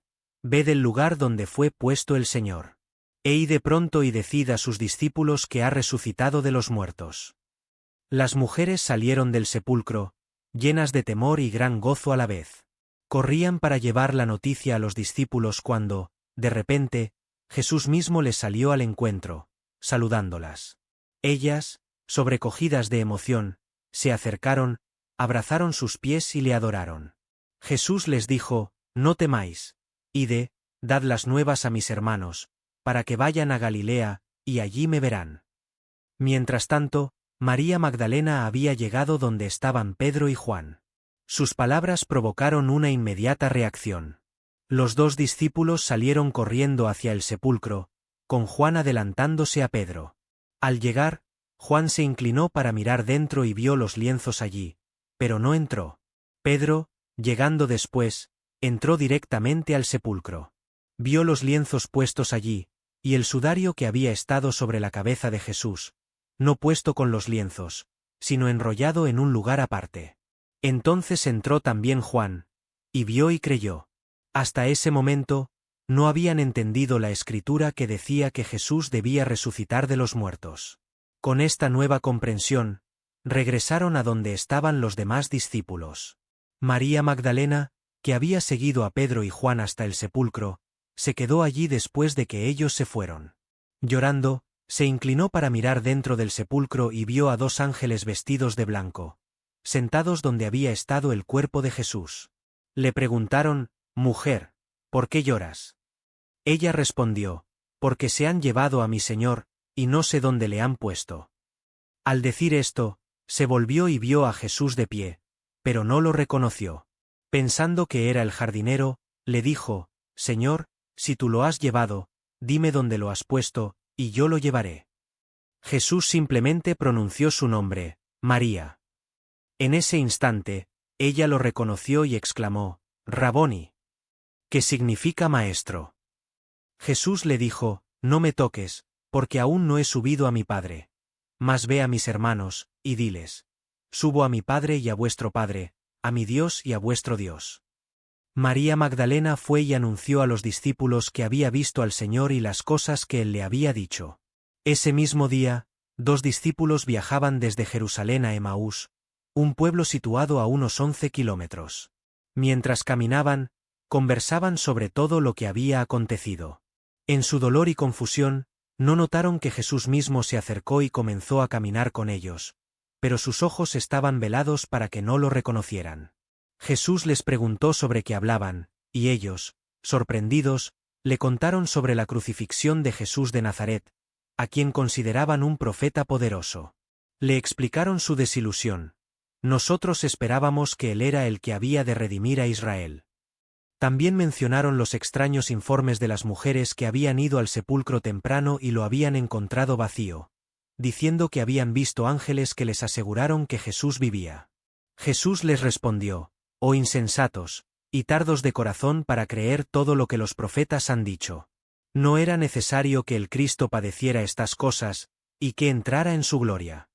ved el lugar donde fue puesto el Señor. E id pronto y decid a sus discípulos que ha resucitado de los muertos. Las mujeres salieron del sepulcro, llenas de temor y gran gozo a la vez. Corrían para llevar la noticia a los discípulos cuando, de repente, Jesús mismo les salió al encuentro, saludándolas. Ellas, sobrecogidas de emoción, se acercaron, abrazaron sus pies y le adoraron. Jesús les dijo: No temáis, id, dad las nuevas a mis hermanos, para que vayan a Galilea, y allí me verán. Mientras tanto, María Magdalena había llegado donde estaban Pedro y Juan. Sus palabras provocaron una inmediata reacción. Los dos discípulos salieron corriendo hacia el sepulcro, con Juan adelantándose a Pedro. Al llegar, Juan se inclinó para mirar dentro y vio los lienzos allí, pero no entró. Pedro, llegando después, entró directamente al sepulcro. Vio los lienzos puestos allí, y el sudario que había estado sobre la cabeza de Jesús, no puesto con los lienzos, sino enrollado en un lugar aparte. Entonces entró también Juan, y vio y creyó. Hasta ese momento, no habían entendido la escritura que decía que Jesús debía resucitar de los muertos. Con esta nueva comprensión, regresaron a donde estaban los demás discípulos. María Magdalena, que había seguido a Pedro y Juan hasta el sepulcro, se quedó allí después de que ellos se fueron. Llorando, se inclinó para mirar dentro del sepulcro y vio a dos ángeles vestidos de blanco, sentados donde había estado el cuerpo de Jesús. Le preguntaron: Mujer, ¿por qué lloras? Ella respondió: Porque se han llevado a mi Señor, y no sé dónde le han puesto. Al decir esto, se volvió y vio a Jesús de pie, pero no lo reconoció. Pensando que era el jardinero, le dijo: Señor, si tú lo has llevado, dime dónde lo has puesto, y yo lo llevaré. Jesús simplemente pronunció su nombre: María. En ese instante, ella lo reconoció y exclamó: Raboni, que significa maestro. Jesús le dijo: No me toques, porque aún no he subido a mi Padre. Mas ve a mis hermanos, y diles: Subo a mi Padre y a vuestro Padre, a mi Dios y a vuestro Dios. María Magdalena fue y anunció a los discípulos que había visto al Señor y las cosas que él le había dicho. Ese mismo día, dos discípulos viajaban desde Jerusalén a Emaús, un pueblo situado a unos 11 kilómetros. Mientras caminaban, conversaban sobre todo lo que había acontecido. En su dolor y confusión, no notaron que Jesús mismo se acercó y comenzó a caminar con ellos, pero sus ojos estaban velados para que no lo reconocieran. Jesús les preguntó sobre qué hablaban, y ellos, sorprendidos, le contaron sobre la crucifixión de Jesús de Nazaret, a quien consideraban un profeta poderoso. Le explicaron su desilusión. Nosotros esperábamos que él era el que había de redimir a Israel. También mencionaron los extraños informes de las mujeres que habían ido al sepulcro temprano y lo habían encontrado vacío, diciendo que habían visto ángeles que les aseguraron que Jesús vivía. Jesús les respondió: Oh insensatos, y tardos de corazón para creer todo lo que los profetas han dicho. ¿No era necesario que el Cristo padeciera estas cosas, y que entrara en su gloria?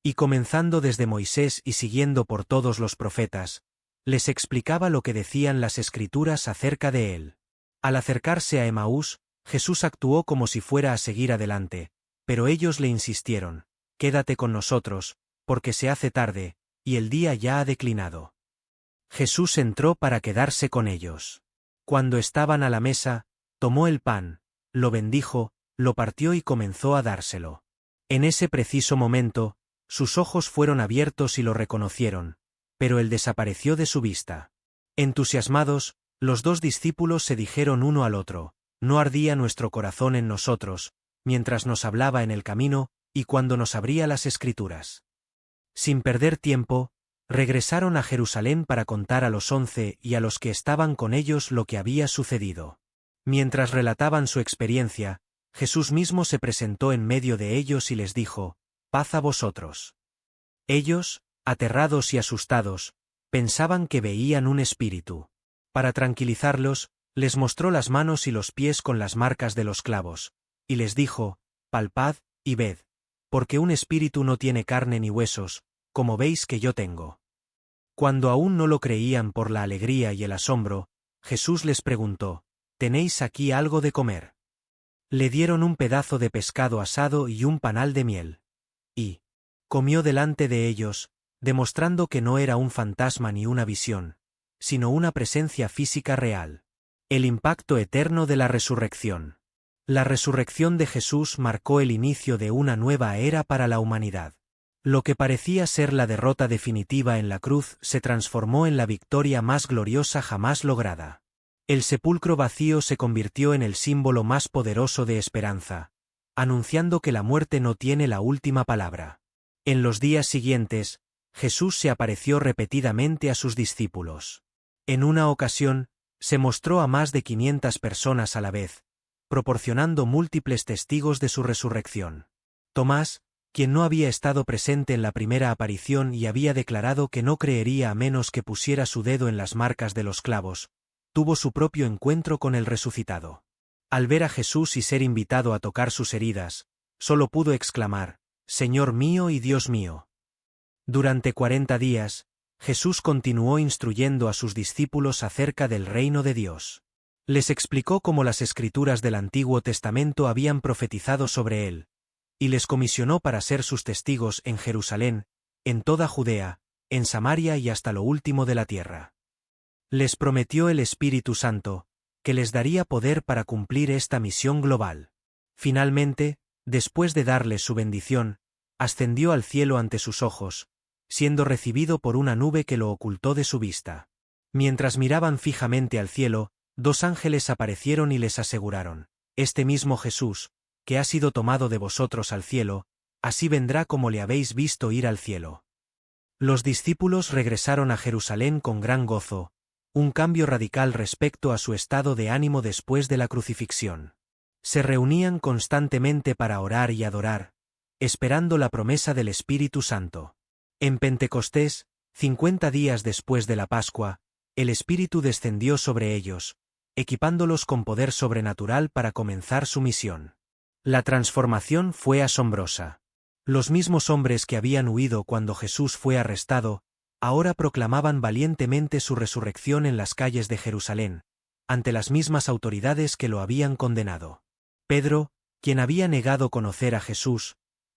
Y comenzando desde Moisés y siguiendo por todos los profetas, les explicaba lo que decían las Escrituras acerca de él. Al acercarse a Emaús, Jesús actuó como si fuera a seguir adelante, pero ellos le insistieron: Quédate con nosotros, porque se hace tarde, y el día ya ha declinado. Jesús entró para quedarse con ellos. Cuando estaban a la mesa, tomó el pan, lo bendijo, lo partió y comenzó a dárselo. En ese preciso momento, sus ojos fueron abiertos y lo reconocieron, pero él desapareció de su vista. Entusiasmados, los dos discípulos se dijeron uno al otro: ¿No ardía nuestro corazón en nosotros, mientras nos hablaba en el camino, y cuando nos abría las Escrituras? Sin perder tiempo, regresaron a Jerusalén para contar a los 11 y a los que estaban con ellos lo que había sucedido. Mientras relataban su experiencia, Jesús mismo se presentó en medio de ellos y les dijo: Paz a vosotros. Ellos, aterrados y asustados, pensaban que veían un espíritu. Para tranquilizarlos, les mostró las manos y los pies con las marcas de los clavos, y les dijo: Palpad, y ved, porque un espíritu no tiene carne ni huesos, como veis que yo tengo. Cuando aún no lo creían por la alegría y el asombro, Jesús les preguntó, ¿tenéis aquí algo de comer? Le dieron un pedazo de pescado asado y un panal de miel. Y comió delante de ellos, demostrando que no era un fantasma ni una visión, sino una presencia física real. El impacto eterno de la resurrección. La resurrección de Jesús marcó el inicio de una nueva era para la humanidad. Lo que parecía ser la derrota definitiva en la cruz se transformó en la victoria más gloriosa jamás lograda. El sepulcro vacío se convirtió en el símbolo más poderoso de esperanza, anunciando que la muerte no tiene la última palabra. En los días siguientes, Jesús se apareció repetidamente a sus discípulos. En una ocasión, se mostró a más de 500 personas a la vez, proporcionando múltiples testigos de su resurrección. Tomás, quien no había estado presente en la primera aparición y había declarado que no creería a menos que pusiera su dedo en las marcas de los clavos, tuvo su propio encuentro con el resucitado. Al ver a Jesús y ser invitado a tocar sus heridas, solo pudo exclamar, «Señor mío y Dios mío». Durante 40 días, Jesús continuó instruyendo a sus discípulos acerca del reino de Dios. Les explicó cómo las escrituras del Antiguo Testamento habían profetizado sobre él, y les comisionó para ser sus testigos en Jerusalén, en toda Judea, en Samaria y hasta lo último de la tierra. Les prometió el Espíritu Santo, que les daría poder para cumplir esta misión global. Finalmente, después de darles su bendición, ascendió al cielo ante sus ojos, siendo recibido por una nube que lo ocultó de su vista. Mientras miraban fijamente al cielo, 2 ángeles aparecieron y les aseguraron, «Este mismo Jesús, que ha sido tomado de vosotros al cielo, así vendrá como le habéis visto ir al cielo». Los discípulos regresaron a Jerusalén con gran gozo, un cambio radical respecto a su estado de ánimo después de la crucifixión. Se reunían constantemente para orar y adorar, esperando la promesa del Espíritu Santo. En Pentecostés, 50 días después de la Pascua, el Espíritu descendió sobre ellos, equipándolos con poder sobrenatural para comenzar su misión. La transformación fue asombrosa. Los mismos hombres que habían huido cuando Jesús fue arrestado, ahora proclamaban valientemente su resurrección en las calles de Jerusalén, ante las mismas autoridades que lo habían condenado. Pedro, quien había negado conocer a Jesús,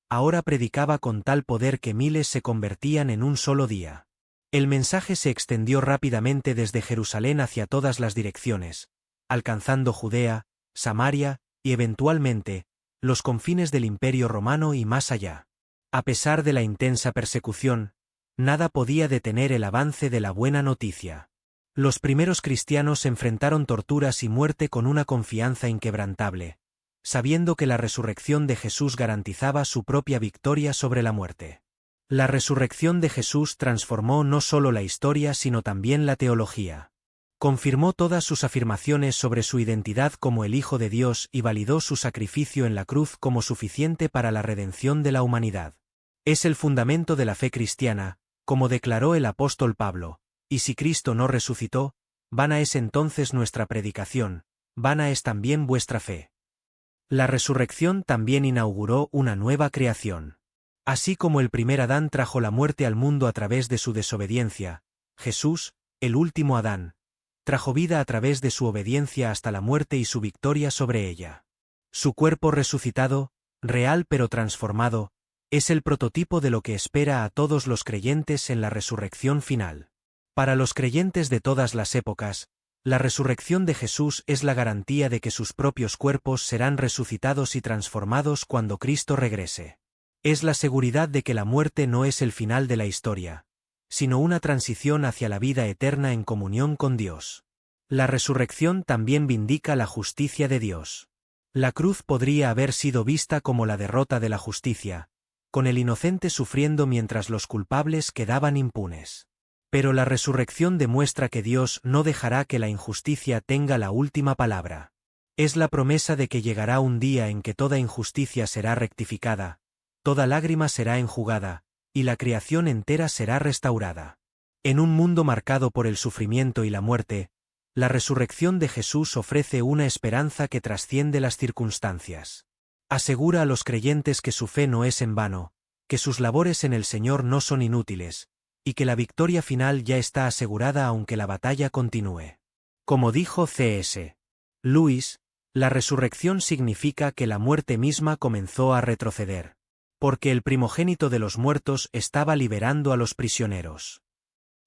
ahora predicaba con tal poder que miles se convertían en un solo día. El mensaje se extendió rápidamente desde Jerusalén hacia todas las direcciones, alcanzando Judea, Samaria, y eventualmente, los confines del Imperio Romano y más allá. A pesar de la intensa persecución, nada podía detener el avance de la buena noticia. Los primeros cristianos enfrentaron torturas y muerte con una confianza inquebrantable, sabiendo que la resurrección de Jesús garantizaba su propia victoria sobre la muerte. La resurrección de Jesús transformó no solo la historia sino también la teología. Confirmó todas sus afirmaciones sobre su identidad como el Hijo de Dios y validó su sacrificio en la cruz como suficiente para la redención de la humanidad. Es el fundamento de la fe cristiana, como declaró el apóstol Pablo, y si Cristo no resucitó, vana es entonces nuestra predicación, vana es también vuestra fe. La resurrección también inauguró una nueva creación. Así como el primer Adán trajo la muerte al mundo a través de su desobediencia, Jesús, el último Adán, trajo vida a través de su obediencia hasta la muerte y su victoria sobre ella. Su cuerpo resucitado, real pero transformado, es el prototipo de lo que espera a todos los creyentes en la resurrección final. Para los creyentes de todas las épocas, la resurrección de Jesús es la garantía de que sus propios cuerpos serán resucitados y transformados cuando Cristo regrese. Es la seguridad de que la muerte no es el final de la historia, sino una transición hacia la vida eterna en comunión con Dios. La resurrección también vindica la justicia de Dios. La cruz podría haber sido vista como la derrota de la justicia, con el inocente sufriendo mientras los culpables quedaban impunes. Pero la resurrección demuestra que Dios no dejará que la injusticia tenga la última palabra. Es la promesa de que llegará un día en que toda injusticia será rectificada, toda lágrima será enjugada, y la creación entera será restaurada. En un mundo marcado por el sufrimiento y la muerte, la resurrección de Jesús ofrece una esperanza que trasciende las circunstancias. Asegura a los creyentes que su fe no es en vano, que sus labores en el Señor no son inútiles, y que la victoria final ya está asegurada aunque la batalla continúe. Como dijo C.S. Lewis, la resurrección significa que la muerte misma comenzó a retroceder, porque el primogénito de los muertos estaba liberando a los prisioneros.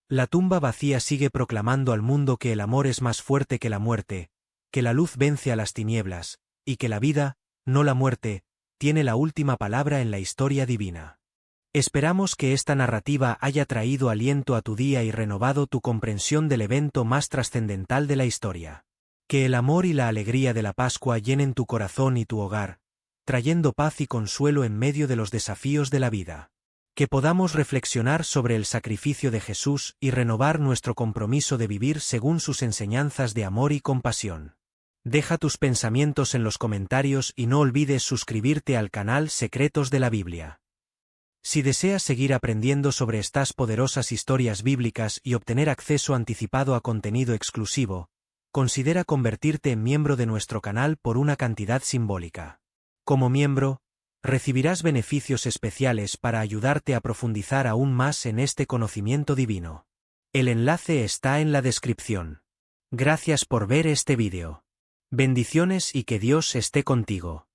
La tumba vacía sigue proclamando al mundo que el amor es más fuerte que la muerte, que la luz vence a las tinieblas, y que la vida, no la muerte, tiene la última palabra en la historia divina. Esperamos que esta narrativa haya traído aliento a tu día y renovado tu comprensión del evento más trascendental de la historia. Que el amor y la alegría de la Pascua llenen tu corazón y tu hogar, trayendo paz y consuelo en medio de los desafíos de la vida. Que podamos reflexionar sobre el sacrificio de Jesús y renovar nuestro compromiso de vivir según sus enseñanzas de amor y compasión. Deja tus pensamientos en los comentarios y no olvides suscribirte al canal Secretos de la Biblia. Si deseas seguir aprendiendo sobre estas poderosas historias bíblicas y obtener acceso anticipado a contenido exclusivo, considera convertirte en miembro de nuestro canal por una cantidad simbólica. Como miembro, recibirás beneficios especiales para ayudarte a profundizar aún más en este conocimiento divino. El enlace está en la descripción. Gracias por ver este vídeo. Bendiciones y que Dios esté contigo.